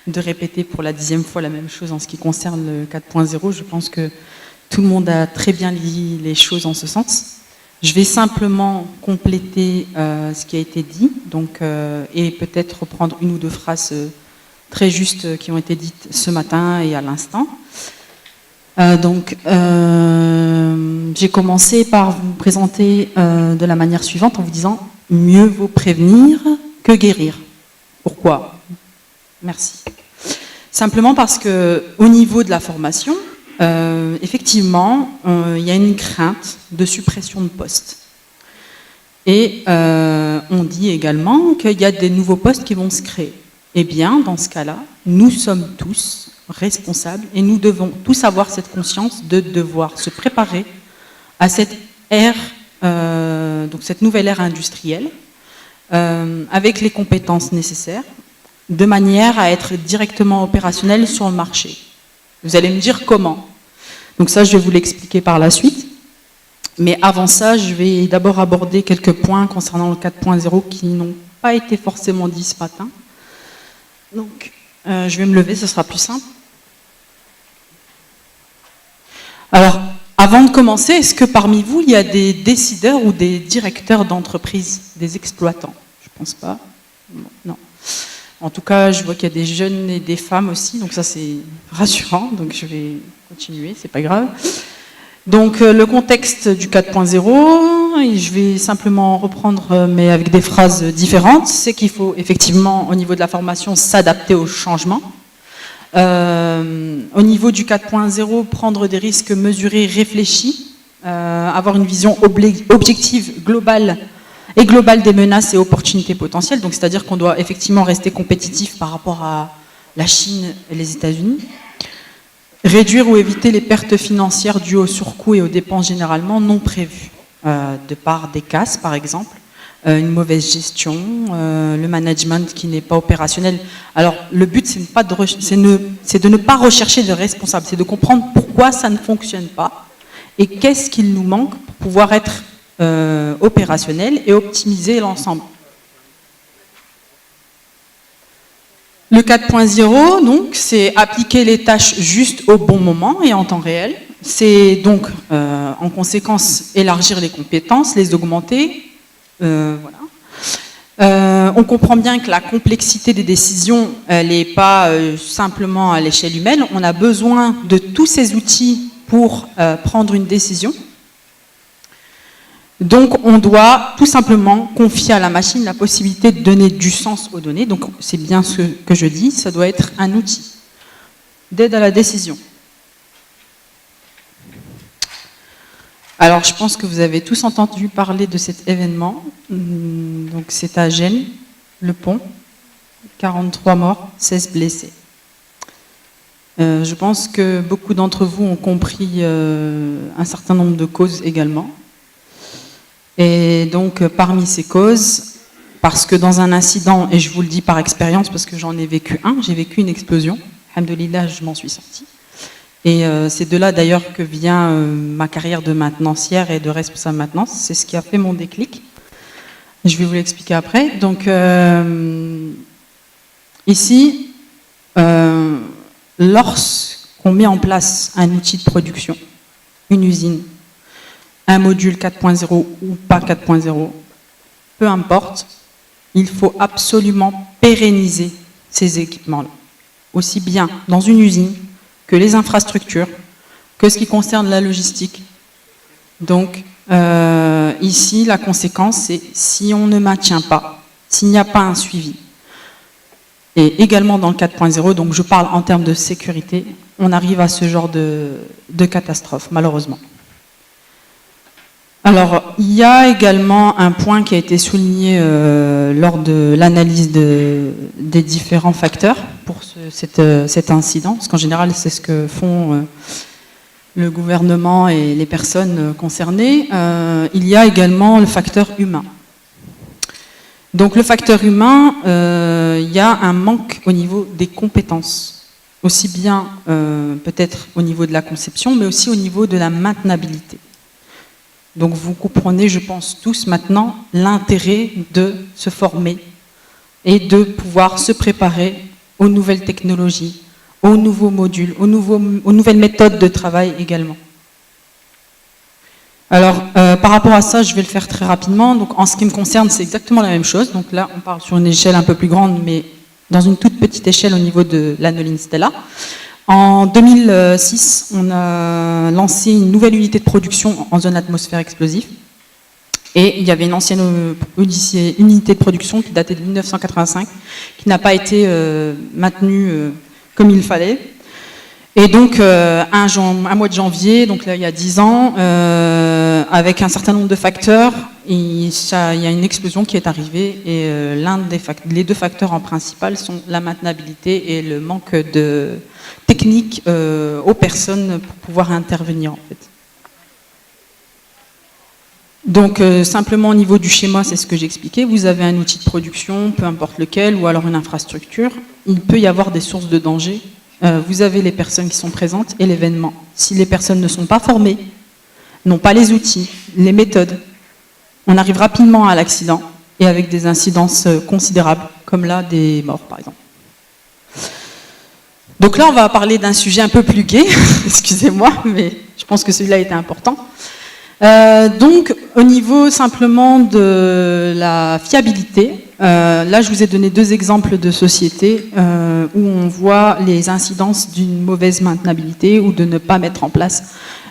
de répéter pour la 10e fois la même chose en ce qui concerne le 4.0. Je pense que tout le monde a très bien dit les choses en ce sens. Je vais simplement compléter ce qui a été dit, donc, et peut-être reprendre une ou deux phrases très justes qui ont été dites ce matin et à l'instant. J'ai commencé par vous présenter de la manière suivante en vous disant « Mieux vaut prévenir que guérir ». Pourquoi ? Merci. Simplement parce qu'au niveau de la formation, effectivement, il y a une crainte de suppression de postes. Et on dit également qu'il y a des nouveaux postes qui vont se créer. Eh bien, dans ce cas-là, nous sommes tous responsables et nous devons tous avoir cette conscience de devoir se préparer à cette ère, donc cette nouvelle ère industrielle, avec les compétences nécessaires, de manière à être directement opérationnel sur le marché. Vous allez me dire comment. Donc ça, je vais vous l'expliquer par la suite. Mais avant ça, je vais d'abord aborder quelques points concernant le 4.0 qui n'ont pas été forcément dits ce matin. Donc, je vais me lever, ce sera plus simple. Alors, avant de commencer, est-ce que parmi vous, il y a des décideurs ou des directeurs d'entreprise, des exploitants? Je ne pense pas. Non. En tout cas, je vois qu'il y a des jeunes et des femmes aussi, donc ça c'est rassurant, donc je vais continuer, c'est pas grave. Donc le contexte du 4.0, et je vais simplement reprendre, mais avec des phrases différentes, c'est qu'il faut effectivement, au niveau de la formation, s'adapter aux changements. Au niveau du 4.0, prendre des risques mesurés, réfléchis, avoir une vision objective, globale des menaces et opportunités potentielles. Donc, c'est-à-dire qu'on doit effectivement rester compétitif par rapport à la Chine et les États-Unis. Réduire ou éviter les pertes financières dues aux surcoûts et aux dépenses généralement non prévues, de par des casses par exemple, une mauvaise gestion, le management qui n'est pas opérationnel. Alors le but c'est de ne pas rechercher de responsables, c'est de comprendre pourquoi ça ne fonctionne pas et qu'est-ce qu'il nous manque pour pouvoir être opérationnel et optimiser l'ensemble. Le 4.0, donc, c'est appliquer les tâches juste au bon moment et en temps réel. C'est donc, en conséquence, élargir les compétences, les augmenter. Voilà. On comprend bien que la complexité des décisions, elle n'est pas simplement à l'échelle humaine. On a besoin de tous ces outils pour prendre une décision. Donc, on doit tout simplement confier à la machine la possibilité de donner du sens aux données. Donc, c'est bien ce que je dis, ça doit être un outil d'aide à la décision. Alors, je pense que vous avez tous entendu parler de cet événement. Donc, c'est à Gênes, le pont, 43 morts, 16 blessés. Je pense que beaucoup d'entre vous ont compris un certain nombre de causes également. Et donc, parmi ces causes, parce que dans un incident, et je vous le dis par expérience, parce que j'en ai vécu un, j'ai vécu une explosion. Alhamdoulilah, je m'en suis sortie. Et c'est de là d'ailleurs que vient ma carrière de maintenancière et de responsable maintenance. C'est ce qui a fait mon déclic. Je vais vous l'expliquer après. Donc, ici, lorsqu'on met en place un outil de production, une usine, un module 4.0 ou pas 4.0, peu importe, il faut absolument pérenniser ces équipements-là. Aussi bien dans une usine que les infrastructures, que ce qui concerne la logistique. Donc, ici, la conséquence, c'est si on ne maintient pas, s'il n'y a pas un suivi, et également dans le 4.0, donc je parle en termes de sécurité, on arrive à ce genre de catastrophe, malheureusement. Alors, il y a également un point qui a été souligné lors de l'analyse des différents facteurs pour cet incident, parce qu'en général, c'est ce que font le gouvernement et les personnes concernées. Il y a également le facteur humain. Donc, le facteur humain, il y a un manque au niveau des compétences, aussi bien peut-être au niveau de la conception, mais aussi au niveau de la maintenabilité. Donc vous comprenez, je pense tous maintenant, l'intérêt de se former et de pouvoir se préparer aux nouvelles technologies, aux nouveaux modules, aux nouvelles méthodes de travail également. Alors, par rapport à ça, je vais le faire très rapidement. Donc, en ce qui me concerne, c'est exactement la même chose. Donc là, on parle sur une échelle un peu plus grande, mais dans une toute petite échelle au niveau de l'Anoline Stella. En 2006, on a lancé une nouvelle unité de production en zone atmosphère explosive. Et il y avait une ancienne unité de production qui datait de 1985, qui n'a pas été maintenue comme il fallait. Et donc, un mois de janvier, donc là, il y a 10 ans, avec un certain nombre de facteurs, il y a une explosion qui est arrivée. Et les deux facteurs en principal sont la maintenabilité et le manque de technique aux personnes pour pouvoir intervenir, en fait. Donc, simplement au niveau du schéma, c'est ce que j'expliquais. Vous avez un outil de production, peu importe lequel, ou alors une infrastructure. Il peut y avoir des sources de danger. Vous avez les personnes qui sont présentes et l'événement. Si les personnes ne sont pas formées, n'ont pas les outils, les méthodes, on arrive rapidement à l'accident et avec des incidences considérables, comme là des morts par exemple. Donc là, on va parler d'un sujet un peu plus gai, excusez-moi, mais je pense que celui-là était important. Donc, au niveau simplement de la fiabilité, là, je vous ai donné deux exemples de sociétés où on voit les incidences d'une mauvaise maintenabilité ou de ne pas mettre en place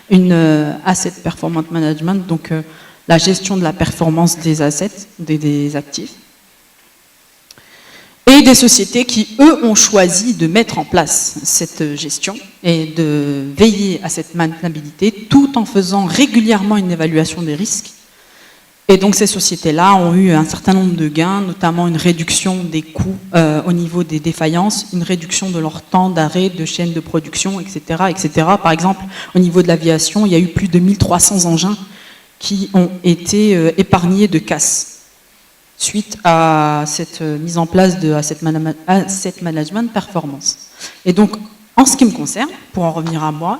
une asset performance management. Donc, la gestion de la performance des assets, des actifs, et des sociétés qui, eux, ont choisi de mettre en place cette gestion et de veiller à cette maintenabilité tout en faisant régulièrement une évaluation des risques. Et donc ces sociétés-là ont eu un certain nombre de gains, notamment une réduction des coûts au niveau des défaillances, une réduction de leur temps d'arrêt de chaîne de production, etc., etc. Par exemple, au niveau de l'aviation, il y a eu plus de 1300 engins qui ont été épargnés de casse suite à cette mise en place de Asset Management Performance. Et donc, en ce qui me concerne, pour en revenir à moi,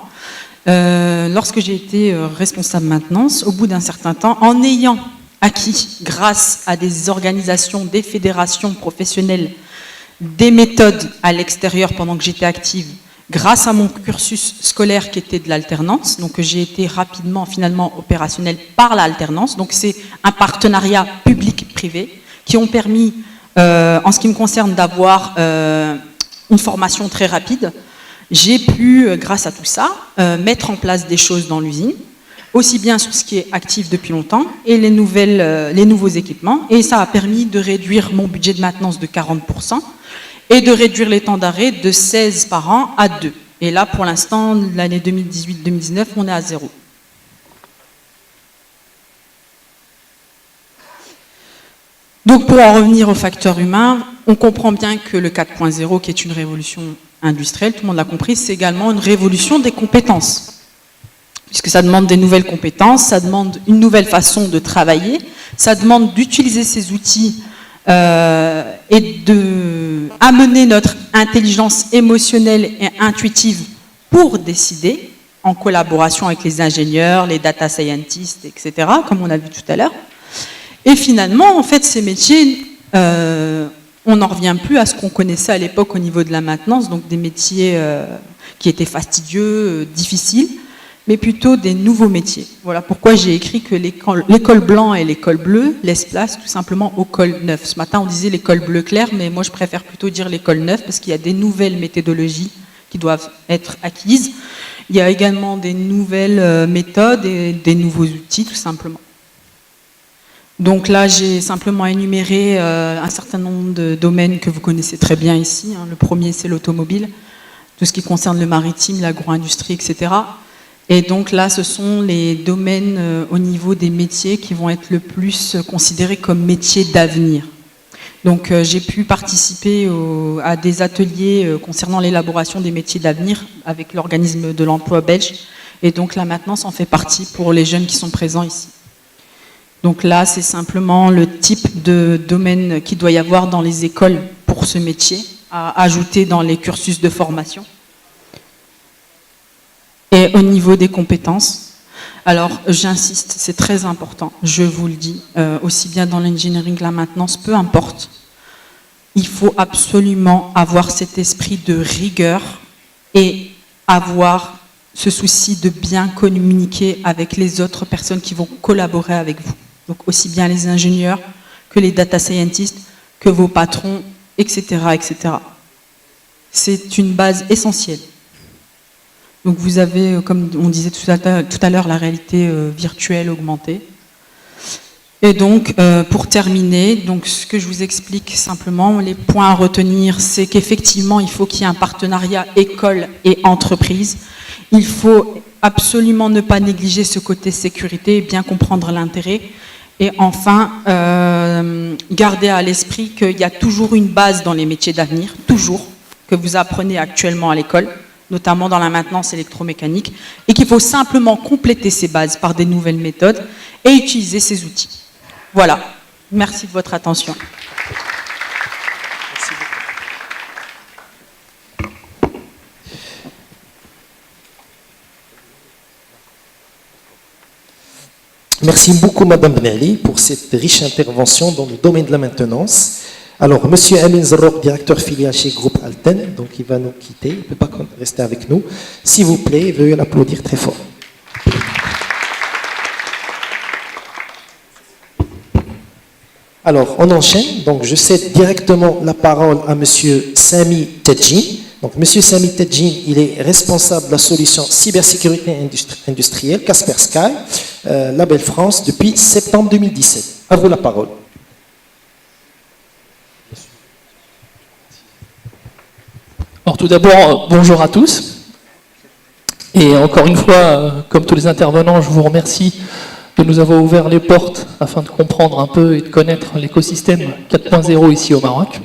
lorsque j'ai été responsable maintenance, au bout d'un certain temps, en ayant acquis, grâce à des organisations, des fédérations professionnelles, des méthodes à l'extérieur pendant que j'étais active, grâce à mon cursus scolaire qui était de l'alternance, donc j'ai été rapidement, finalement, opérationnelle par l'alternance, donc c'est un partenariat public-privé qui ont permis, en ce qui me concerne, d'avoir une formation très rapide. J'ai pu, grâce à tout ça, mettre en place des choses dans l'usine, aussi bien sur ce qui est actif depuis longtemps et les nouveaux équipements, et ça a permis de réduire mon budget de maintenance de 40%, et de réduire les temps d'arrêt de 16 par an à 2. Et là, pour l'instant, l'année 2018-2019, on est à 0. Donc, pour en revenir au facteur humain, on comprend bien que le 4.0, qui est une révolution industrielle, tout le monde l'a compris, c'est également une révolution des compétences. Puisque ça demande des nouvelles compétences, ça demande une nouvelle façon de travailler, ça demande d'utiliser ces outils et d'amener notre intelligence émotionnelle et intuitive pour décider, en collaboration avec les ingénieurs, les data scientists, etc., comme on a vu tout à l'heure. Et finalement, en fait, ces métiers, on n'en revient plus à ce qu'on connaissait à l'époque au niveau de la maintenance, donc des métiers qui étaient fastidieux, difficiles, mais plutôt des nouveaux métiers. Voilà pourquoi j'ai écrit que l'école blanc et l'école bleue laissent place tout simplement au col neuf. Ce matin, on disait l'école bleu clair, mais moi je préfère plutôt dire l'école neuf parce qu'il y a des nouvelles méthodologies qui doivent être acquises. Il y a également des nouvelles méthodes et des nouveaux outils, tout simplement. Donc là, j'ai simplement énuméré un certain nombre de domaines que vous connaissez très bien ici. Le premier, c'est l'automobile, tout ce qui concerne le maritime, l'agro-industrie, etc. Et donc là, ce sont les domaines au niveau des métiers qui vont être le plus considérés comme métiers d'avenir. Donc j'ai pu participer à des ateliers concernant l'élaboration des métiers d'avenir avec l'organisme de l'emploi belge. Et donc la maintenance en fait partie pour les jeunes qui sont présents ici. Donc là, c'est simplement le type de domaine qu'il doit y avoir dans les écoles pour ce métier, à ajouter dans les cursus de formation. Et au niveau des compétences, alors j'insiste, c'est très important, je vous le dis, aussi bien dans l'engineering que la maintenance, peu importe, il faut absolument avoir cet esprit de rigueur et avoir ce souci de bien communiquer avec les autres personnes qui vont collaborer avec vous. Donc aussi bien les ingénieurs que les data scientists, que vos patrons, etc., etc. C'est une base essentielle. Donc vous avez, comme on disait tout à l'heure, la réalité virtuelle augmentée. Et donc, pour terminer, donc ce que je vous explique simplement, les points à retenir, c'est qu'effectivement, il faut qu'il y ait un partenariat école et entreprise. Il faut absolument ne pas négliger ce côté sécurité et bien comprendre l'intérêt. Et enfin, garder à l'esprit qu'il y a toujours une base dans les métiers d'avenir, toujours, que vous apprenez actuellement à l'école, notamment dans la maintenance électromécanique, et qu'il faut simplement compléter ces bases par des nouvelles méthodes et utiliser ces outils. Voilà. Merci de votre attention. Merci beaucoup, Madame Benali, pour cette riche intervention dans le domaine de la maintenance. Alors, Monsieur Amin Zarrouk, directeur filiale chez Groupe Alten, donc il va nous quitter, il ne peut pas rester avec nous. S'il vous plaît, veuillez l'applaudir très fort. Alors, on enchaîne. Donc, je cède directement la parole à Monsieur Sami Tedji, Donc, Monsieur Sami Tedjin, il est responsable de la solution cybersécurité industrielle Kaspersky, Label France, depuis septembre 2017. À vous la parole. Alors tout d'abord, bonjour à tous. Et encore une fois, comme tous les intervenants, je vous remercie de nous avoir ouvert les portes afin de comprendre un peu et de connaître l'écosystème 4.0 ici au Maroc.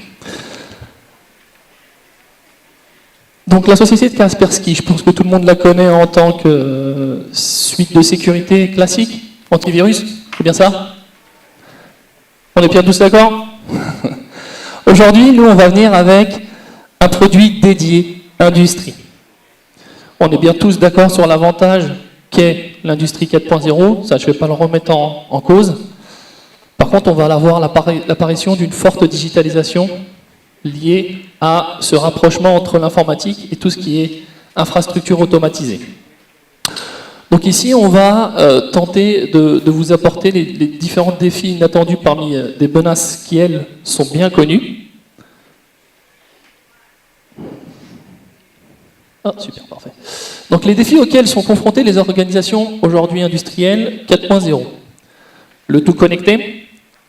Donc la société de Kaspersky, je pense que tout le monde la connaît en tant que suite de sécurité classique, antivirus, c'est bien ça? On est bien tous d'accord? Aujourd'hui, nous, on va venir avec un produit dédié industrie. On est bien tous d'accord sur l'avantage qu'est l'industrie 4.0, ça je ne vais pas le remettre en cause. Par contre, on va avoir l'apparition d'une forte digitalisation liée à ce rapprochement entre l'informatique et tout ce qui est infrastructure automatisée. Donc ici, on va tenter de vous apporter les différents défis inattendus parmi des menaces qui, elles, sont bien connues. Ah, super, parfait. Donc les défis auxquels sont confrontées les organisations aujourd'hui industrielles 4.0. Le tout connecté,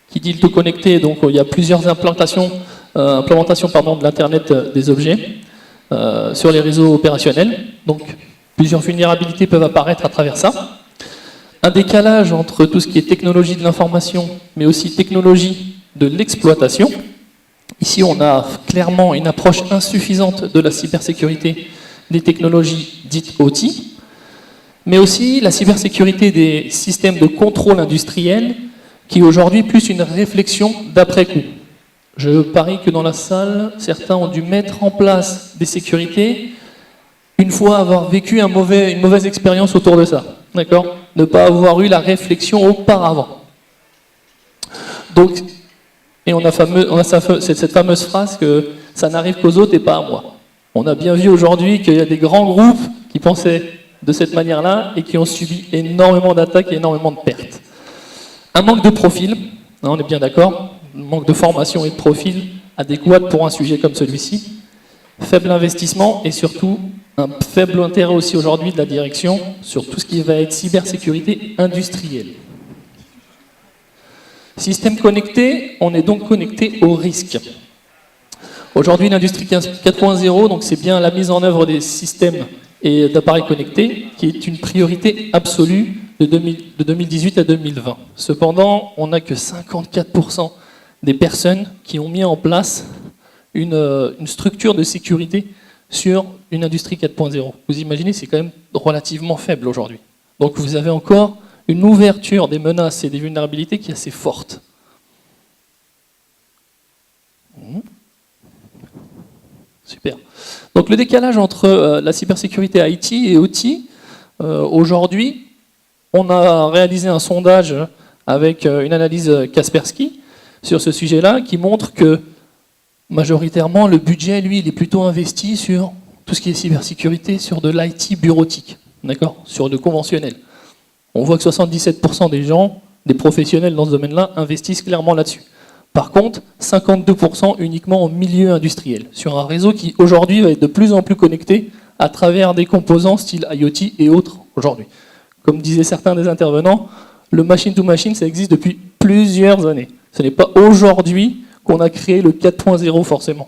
qui dit le tout connecté, donc il y a plusieurs implémentations de l'Internet des objets sur les réseaux opérationnels. Donc plusieurs vulnérabilités peuvent apparaître à travers ça. Un décalage entre tout ce qui est technologie de l'information, mais aussi technologie de l'exploitation. Ici, on a clairement une approche insuffisante de la cybersécurité des technologies dites OT, mais aussi la cybersécurité des systèmes de contrôle industriel, qui est aujourd'hui plus une réflexion d'après-coup. Je parie que dans la salle, certains ont dû mettre en place des sécurités une fois avoir vécu une mauvaise expérience autour de ça. D'accord ? Ne pas avoir eu la réflexion auparavant. Donc, et on a cette fameuse phrase que ça n'arrive qu'aux autres et pas à moi. On a bien vu aujourd'hui qu'il y a des grands groupes qui pensaient de cette manière-là et qui ont subi énormément d'attaques et énormément de pertes. Un manque de profil, on est bien d'accord, un manque de formation et de profil adéquat pour un sujet comme celui-ci, faible investissement et surtout un faible intérêt aussi aujourd'hui de la direction sur tout ce qui va être cybersécurité industrielle. Système connecté, on est donc connecté au risque. Aujourd'hui, l'industrie 4.0, donc c'est bien la mise en œuvre des systèmes et d'appareils connectés qui est une priorité absolue de 2018 à 2020. Cependant, on n'a que 54% des personnes qui ont mis en place une structure de sécurité sur une industrie 4.0. Vous imaginez, c'est quand même relativement faible aujourd'hui. Donc vous avez encore une ouverture des menaces et des vulnérabilités qui est assez forte. Super. Donc le décalage entre la cybersécurité IT et OT, aujourd'hui, on a réalisé un sondage avec une analyse Kaspersky sur ce sujet-là qui montre que majoritairement le budget, lui, il est plutôt investi sur tout ce qui est cybersécurité, sur de l'IT bureautique, d'accord, sur le conventionnel. On voit que 77% des gens, des professionnels dans ce domaine-là, investissent clairement là-dessus. Par contre, 52% uniquement en milieu industriel, sur un réseau qui aujourd'hui va être de plus en plus connecté à travers des composants style IoT et autres aujourd'hui. Comme disaient certains des intervenants, le machine-to-machine, ça existe depuis plusieurs années. Ce n'est pas aujourd'hui qu'on a créé le 4.0 forcément.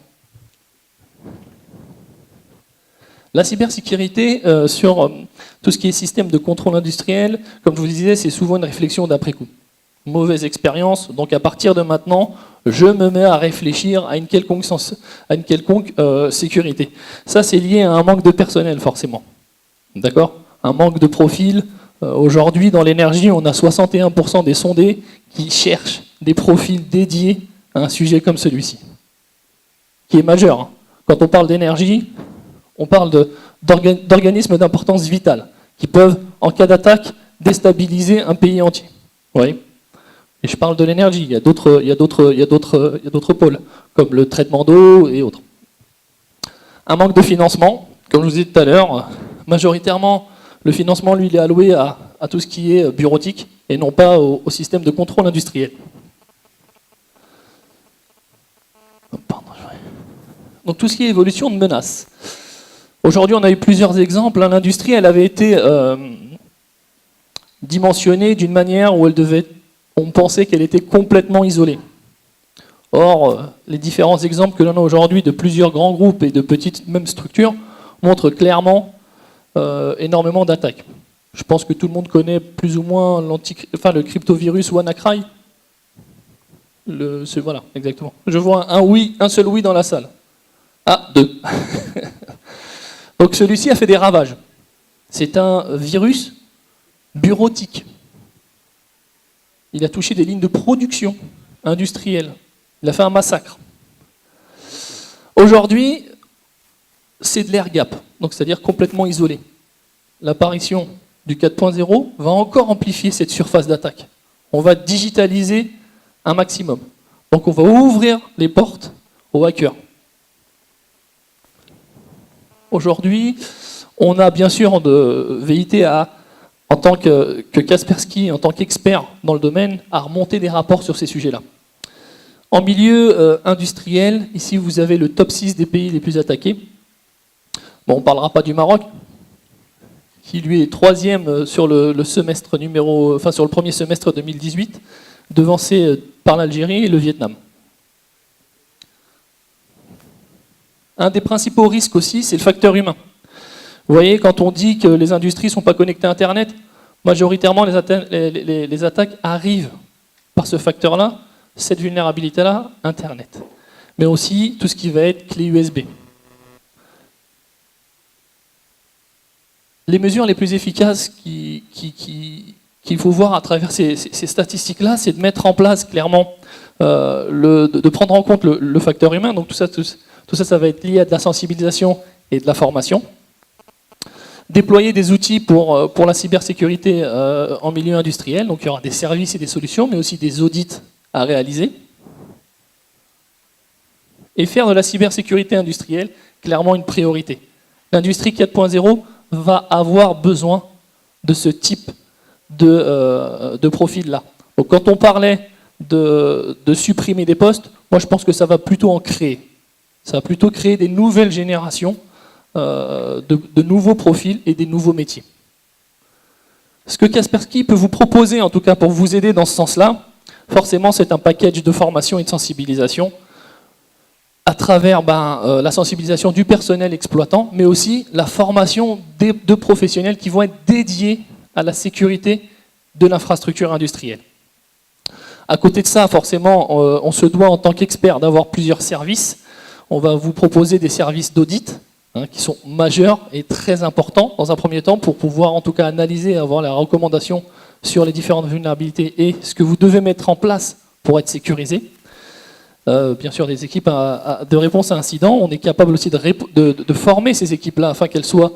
La cybersécurité sur tout ce qui est système de contrôle industriel, comme je vous le disais, c'est souvent une réflexion d'après-coup. Mauvaise expérience, donc à partir de maintenant, je me mets à réfléchir à une quelconque sécurité. Ça, c'est lié à un manque de personnel, forcément. D'accord ? Un manque de profil. Aujourd'hui, dans l'énergie, on a 61% des sondés qui cherchent des profils dédiés à un sujet comme celui-ci, qui est majeur. Hein. Quand on parle d'énergie, on parle d'organismes d'importance vitale, qui peuvent, en cas d'attaque, déstabiliser un pays entier. Oui. Et je parle de l'énergie, il y a d'autres pôles, comme le traitement d'eau et autres. Un manque de financement, comme je vous disais tout à l'heure, majoritairement, le financement, lui, il est alloué à tout ce qui est bureautique, et non pas au système de contrôle industriel. Donc tout ce qui est évolution de menaces. Aujourd'hui, on a eu plusieurs exemples. L'industrie, elle avait été dimensionnée d'une manière où on pensait qu'elle était complètement isolée. Or, les différents exemples que l'on a aujourd'hui de plusieurs grands groupes et de petites même structures montrent clairement énormément d'attaques. Je pense que tout le monde connaît plus ou moins le cryptovirus WannaCry. Voilà, exactement. Je vois un seul oui dans la salle. Ah, 2. Donc celui-ci a fait des ravages. C'est un virus bureautique. Il a touché des lignes de production industrielle. Il a fait un massacre. Aujourd'hui, c'est de l'air gap, donc c'est-à-dire complètement isolé. L'apparition du 4.0 va encore amplifier cette surface d'attaque. On va digitaliser un maximum. Donc on va ouvrir les portes aux hackers. Aujourd'hui, on a bien sûr de VIT en tant que Kaspersky, en tant qu'expert dans le domaine, à remonter des rapports sur ces sujets-là. En milieu industriel, ici vous avez le top 6 des pays les plus attaqués. Bon, on ne parlera pas du Maroc, qui lui est 3e sur le premier semestre 2018, devancé par l'Algérie et le Vietnam. Un des principaux risques aussi, c'est le facteur humain. Vous voyez, quand on dit que les industries ne sont pas connectées à Internet, majoritairement les attaques arrivent par ce facteur-là, cette vulnérabilité-là, Internet. Mais aussi tout ce qui va être clé USB. Les mesures les plus efficaces qu'il faut voir à travers ces statistiques-là, c'est de mettre en place clairement, de prendre en compte le facteur humain. Donc tout ça, ça va être lié à de la sensibilisation et de la formation. Déployer des outils pour la cybersécurité en milieu industriel. Donc il y aura des services et des solutions, mais aussi des audits à réaliser. Et faire de la cybersécurité industrielle clairement une priorité. L'industrie 4.0 va avoir besoin de ce type de profil-là. Donc quand on parlait de supprimer des postes, moi je pense que ça va plutôt en créer. Ça va plutôt créer des nouvelles générations de nouveaux profils et des nouveaux métiers. Ce que Kaspersky peut vous proposer, en tout cas pour vous aider dans ce sens-là, forcément c'est un package de formation et de sensibilisation à travers la sensibilisation du personnel exploitant, mais aussi la formation de professionnels qui vont être dédiés à la sécurité de l'infrastructure industrielle. À côté de ça, forcément, on se doit en tant qu'expert d'avoir plusieurs services. On va vous proposer des services d'audit qui sont majeurs et très importants dans un premier temps pour pouvoir en tout cas analyser, avoir la recommandation sur les différentes vulnérabilités et ce que vous devez mettre en place pour être sécurisé. Bien sûr, des équipes de réponse à incidents, on est capable aussi de former ces équipes-là afin qu'elles soient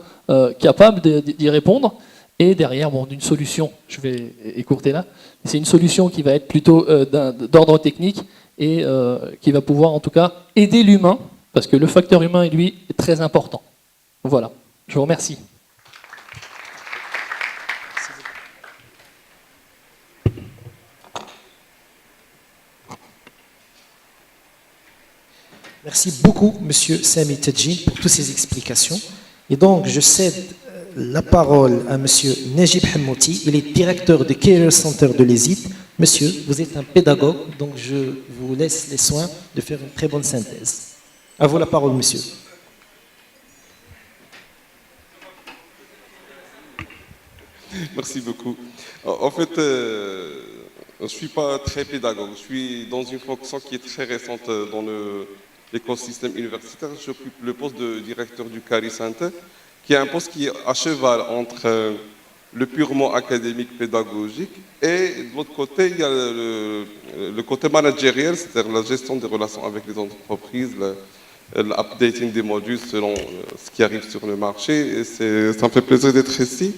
capables d'y répondre. Et derrière, d'une solution, je vais écourter là, c'est une solution qui va être plutôt d'ordre technique et qui va pouvoir en tout cas aider l'humain, parce que le facteur humain, lui, est très important. Voilà, je vous remercie. Merci beaucoup, Monsieur Sami Tadjine, pour toutes ces explications. Et donc, je cède la parole à Monsieur Najib Hammouti. Il est directeur du Career Center de l'ESIT. Monsieur, vous êtes un pédagogue, donc je vous laisse les soins de faire une très bonne synthèse. À vous la parole, monsieur. Merci beaucoup. En fait, je ne suis pas très pédagogue. Je suis dans une fonction qui est très récente dans l'écosystème universitaire. J'occupe le poste de directeur du Career Center, qui est un poste qui est à cheval entre le purement académique pédagogique et de l'autre côté, il y a le côté managériel, c'est-à-dire la gestion des relations avec les entreprises, l'updating des modules selon ce qui arrive sur le marché. Et ça me fait plaisir d'être ici.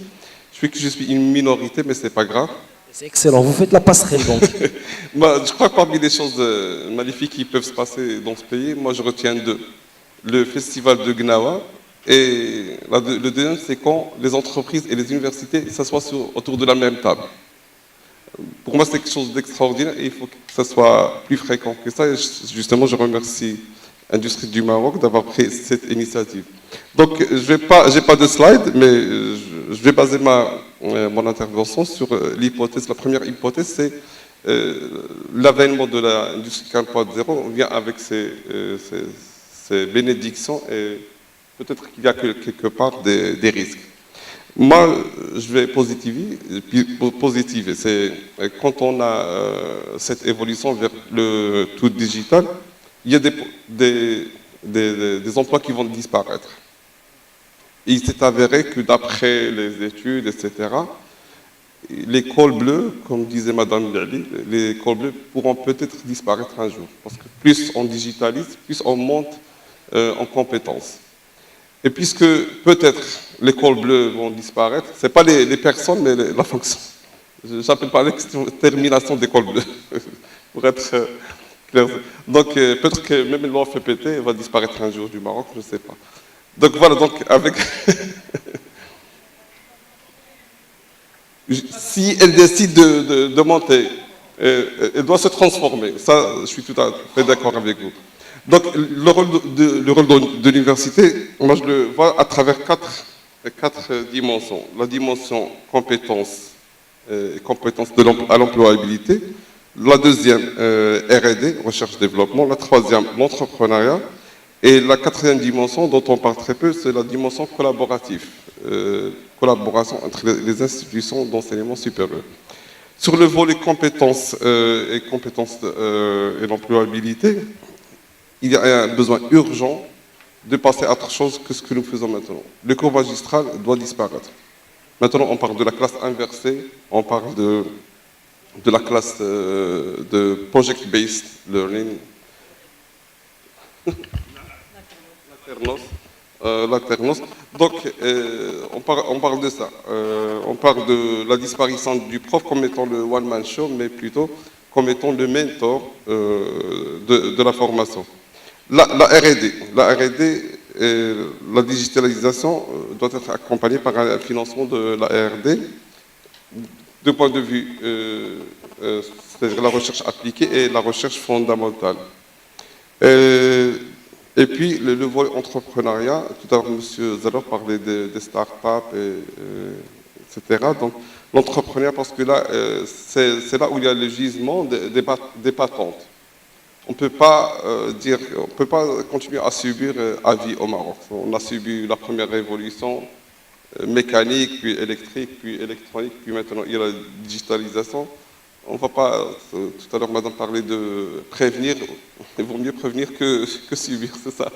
Je suis une minorité, mais ce n'est pas grave. C'est excellent, vous faites la passerelle donc. Je crois que parmi les choses magnifiques qui peuvent se passer dans ce pays, moi je retiens deux. Le festival de Gnawa et le deuxième, c'est quand les entreprises et les universités s'assoient autour de la même table. Pour moi, c'est quelque chose d'extraordinaire et il faut que ça soit plus fréquent que ça. Et justement, je remercie industrie du Maroc d'avoir pris cette initiative. Donc, j'ai pas de slide, mais je vais baser mon intervention sur l'hypothèse. La première hypothèse, c'est l'avènement de l'industrie 4.0 vient avec ses bénédictions et peut-être qu'il y a quelque part des risques. Moi, je vais positiver. C'est quand on a cette évolution vers le tout digital, il y a des emplois qui vont disparaître. Il s'est avéré que d'après les études, etc., les cols bleus, comme disait Madame Gali, les cols bleus pourront peut-être disparaître un jour. Parce que plus on digitalise, plus on monte en compétences. Et puisque peut-être les cols bleus vont disparaître, ce n'est pas les personnes, mais la fonction. Je n'appelle pas l'extermination des cols bleus, pour être clair. Donc peut-être que même l'OFPT va disparaître un jour du Maroc, je ne sais pas. Donc voilà, donc avec... si elle décide de monter, elle doit se transformer. Ça, je suis tout à fait d'accord avec vous. Donc le rôle de l'université, moi je le vois à travers quatre dimensions. La dimension compétences, compétences à l'employabilité. La deuxième, R&D, recherche-développement. La troisième, l'entrepreneuriat. Et la quatrième dimension, dont on parle très peu, c'est la dimension collaborative. Collaboration entre les institutions d'enseignement supérieur. Sur le volet compétences et l'employabilité, il y a un besoin urgent de passer à autre chose que ce que nous faisons maintenant. Le cours magistral doit disparaître. Maintenant, on parle de la classe inversée, on parle de la classe de project-based learning. L'alternance. Donc, on parle de ça. On parle de la disparition du prof comme étant le one-man show, mais plutôt comme étant le mentor de la formation. La R&D, la digitalisation doit être accompagnée par un financement de la R&D de point de vue, c'est-à-dire la recherche appliquée et la recherche fondamentale. Et puis, le volet entrepreneuriat, tout à l'heure, M. Zalor parlait des start-up, etc. Donc, l'entrepreneuriat, parce que là, c'est là où il y a le gisement des patentes. On ne peut pas continuer à subir à vie au Maroc. On a subi la première révolution mécanique, puis électrique, puis électronique, puis maintenant il y a la digitalisation. On ne va pas, tout à l'heure madame parlait de prévenir, il vaut mieux prévenir que subir, c'est ça.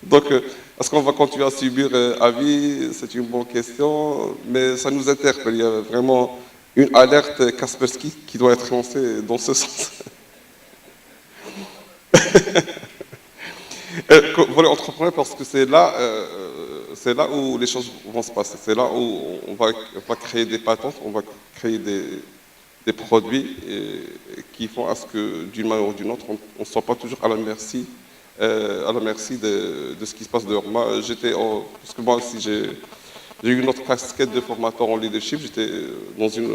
Donc, est-ce qu'on va continuer à subir à vie? C'est une bonne question, mais ça nous interpelle. Il y a vraiment une alerte Kaspersky qui doit être lancée dans ce sens. Volet entrepreneur, parce que c'est là où les choses vont se passer. C'est là où on va créer des patentes, on va créer des produits qui font à ce que, d'une manière ou d'une autre, on ne soit pas toujours à la merci de ce qui se passe dehors. Parce que moi aussi, j'ai eu une autre casquette de formateur en leadership. J'étais dans une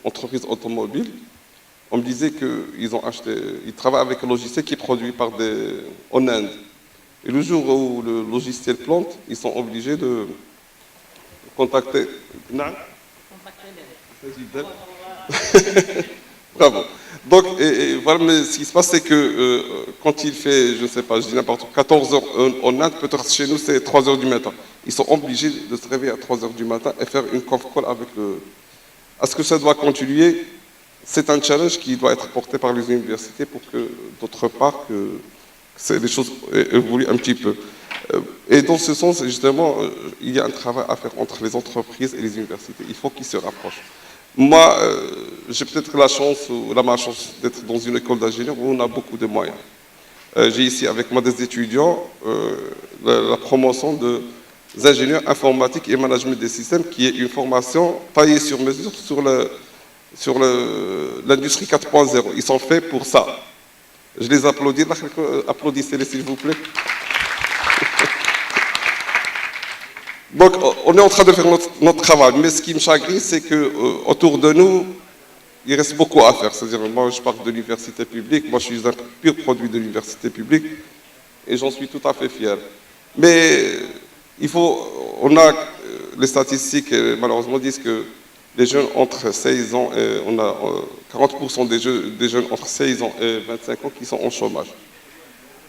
entreprise automobile. On me disait qu'ils travaillent avec un logiciel qui est produit en Inde. Et le jour où le logiciel plante, ils sont obligés de contacter... Bravo. Donc, voilà, mais ce qui se passe, c'est que quand il fait, je ne sais pas, je dis n'importe quoi, 14 heures en Inde, peut-être chez nous, c'est 3 heures du matin. Ils sont obligés de se réveiller à 3 heures du matin et faire une conf call avec le... Est-ce que ça doit continuer? C'est un challenge qui doit être porté par les universités pour que, d'autre part, que les choses évoluent un petit peu. Et dans ce sens, justement, il y a un travail à faire entre les entreprises et les universités. Il faut qu'ils se rapprochent. Moi, j'ai peut-être la chance ou la malchance d'être dans une école d'ingénieurs où on a beaucoup de moyens. J'ai ici avec moi des étudiants la promotion des ingénieurs informatiques et management des systèmes, qui est une formation taillée sur mesure sur l'industrie 4.0. Ils sont faits pour ça. Je les applaudis. Applaudissez-les, s'il vous plaît. Donc, on est en train de faire notre travail. Mais ce qui me chagrine, c'est qu'autour de nous, il reste beaucoup à faire. C'est-à-dire, moi, je parle de l'université publique. Moi, je suis un pur produit de l'université publique. et j'en suis tout à fait fier. Mais les statistiques malheureusement disent que les jeunes entre 16 ans, on a 40% des jeunes entre 16 ans et 25 ans qui sont en chômage.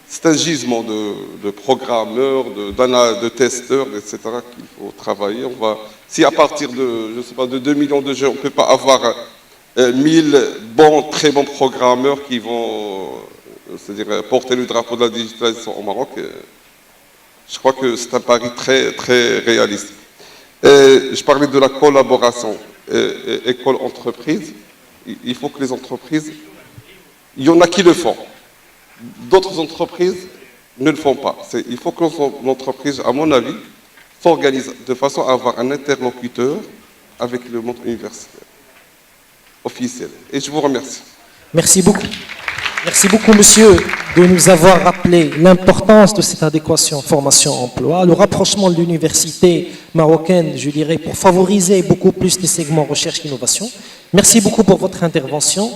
C'est un gisement de programmeurs, de testeurs, etc. qu'il faut travailler. Si à partir de 2 millions de jeunes, on ne peut pas avoir 1000 très bons programmeurs qui vont porter le drapeau de la digitalisation au Maroc, je crois que c'est un pari très, très réaliste. Je parlais de la collaboration école-entreprise. Il faut que les entreprises, il y en a qui le font. D'autres entreprises ne le font pas. Il faut que l'entreprise, à mon avis, s'organise de façon à avoir un interlocuteur avec le monde universitaire officiel. Et je vous remercie. Merci beaucoup. Merci beaucoup, monsieur, de nous avoir rappelé l'importance de cette adéquation formation-emploi, le rapprochement de l'université marocaine, je dirais, pour favoriser beaucoup plus les segments recherche-innovation. Merci beaucoup pour votre intervention.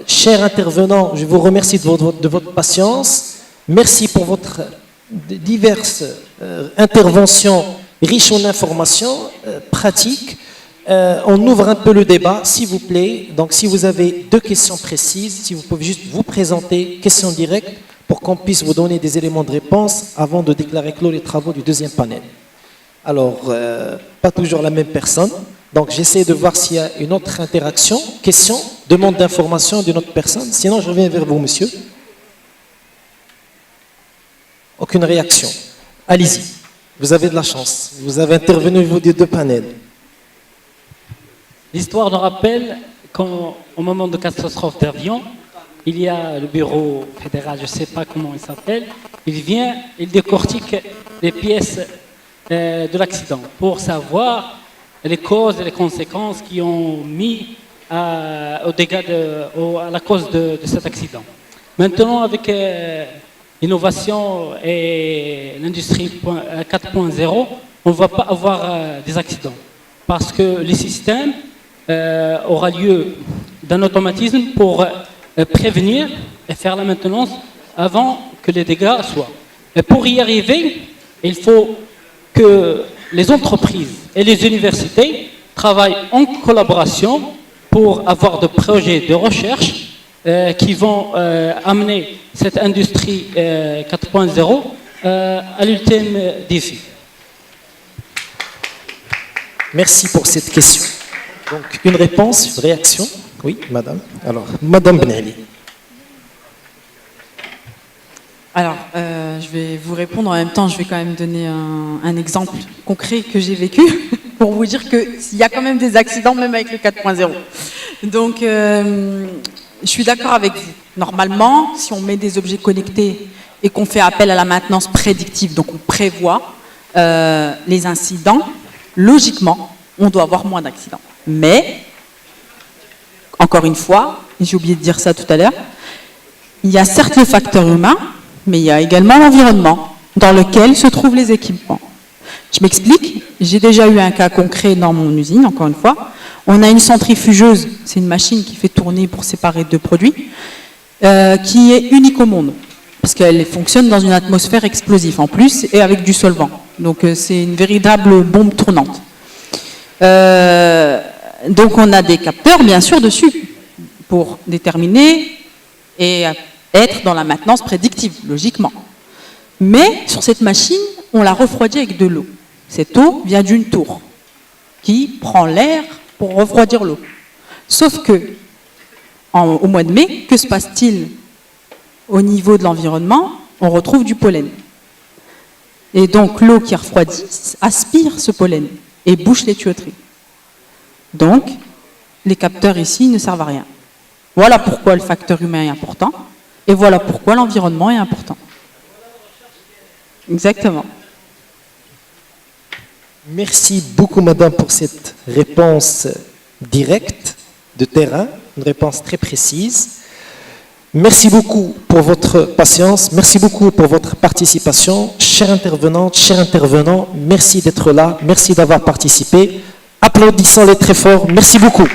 Chers intervenants, je vous remercie de votre patience. Merci pour votre diverses interventions riches en informations pratiques. On ouvre un peu le débat, s'il vous plaît. Donc, si vous avez 2 questions précises, si vous pouvez juste vous présenter, question directe, pour qu'on puisse vous donner des éléments de réponse avant de déclarer clos les travaux du deuxième panel. Alors, pas toujours la même personne. Donc, j'essaie de voir s'il y a une autre interaction, question, demande d'information d'une autre personne. Sinon, je reviens vers vous, monsieur. Aucune réaction. Allez-y. Vous avez de la chance. Vous avez intervenu au niveau des 2 panels. L'histoire nous rappelle qu'au moment de catastrophe d'avion, il y a le bureau fédéral, je ne sais pas comment il s'appelle, il vient, il décortique les pièces de l'accident pour savoir les causes et les conséquences qui ont mis aux dégâts à la cause de cet accident. Maintenant, avec l'innovation et l'industrie 4.0, on ne va pas avoir des accidents parce que les systèmes aura lieu d'un automatisme pour prévenir et faire la maintenance avant que les dégâts soient. Et pour y arriver, il faut que les entreprises et les universités travaillent en collaboration pour avoir des projets de recherche qui vont amener cette industrie 4.0 à l'ultime défi. Merci pour cette question. Donc, une réponse, une réaction. Oui, madame. Alors, madame Benali. Alors, je vais vous répondre en même temps, je vais quand même donner un exemple concret que j'ai vécu pour vous dire qu'il y a quand même des accidents même avec le 4.0. Donc, je suis d'accord avec vous. Normalement, si on met des objets connectés et qu'on fait appel à la maintenance prédictive, donc on prévoit les incidents, logiquement, on doit avoir moins d'accidents. Mais, encore une fois, j'ai oublié de dire ça tout à l'heure, il y a certes le facteur humain, mais il y a également l'environnement dans lequel se trouvent les équipements. Je m'explique, j'ai déjà eu un cas concret dans mon usine, encore une fois. On a une centrifugeuse, c'est une machine qui fait tourner pour séparer 2 produits, qui est unique au monde, parce qu'elle fonctionne dans une atmosphère explosive en plus et avec du solvant. Donc c'est une véritable bombe tournante. Donc on a des capteurs bien sûr dessus pour déterminer et être dans la maintenance prédictive, logiquement. Mais sur cette machine, on l'a refroidie avec de l'eau. Cette eau vient d'une tour qui prend l'air pour refroidir l'eau. Sauf que, au mois de mai, que se passe-t-il au niveau de l'environnement? On retrouve du pollen. Et donc l'eau qui refroidit aspire ce pollen et bouche les tuyauteries. Donc, les capteurs ici ne servent à rien. Voilà pourquoi le facteur humain est important et voilà pourquoi l'environnement est important. Exactement. Merci beaucoup, madame, pour cette réponse directe de terrain, une réponse très précise. Merci beaucoup pour votre patience, merci beaucoup pour votre participation. Chères intervenantes, chers intervenants, merci d'être là, merci d'avoir participé. Applaudissons-les très fort, merci beaucoup.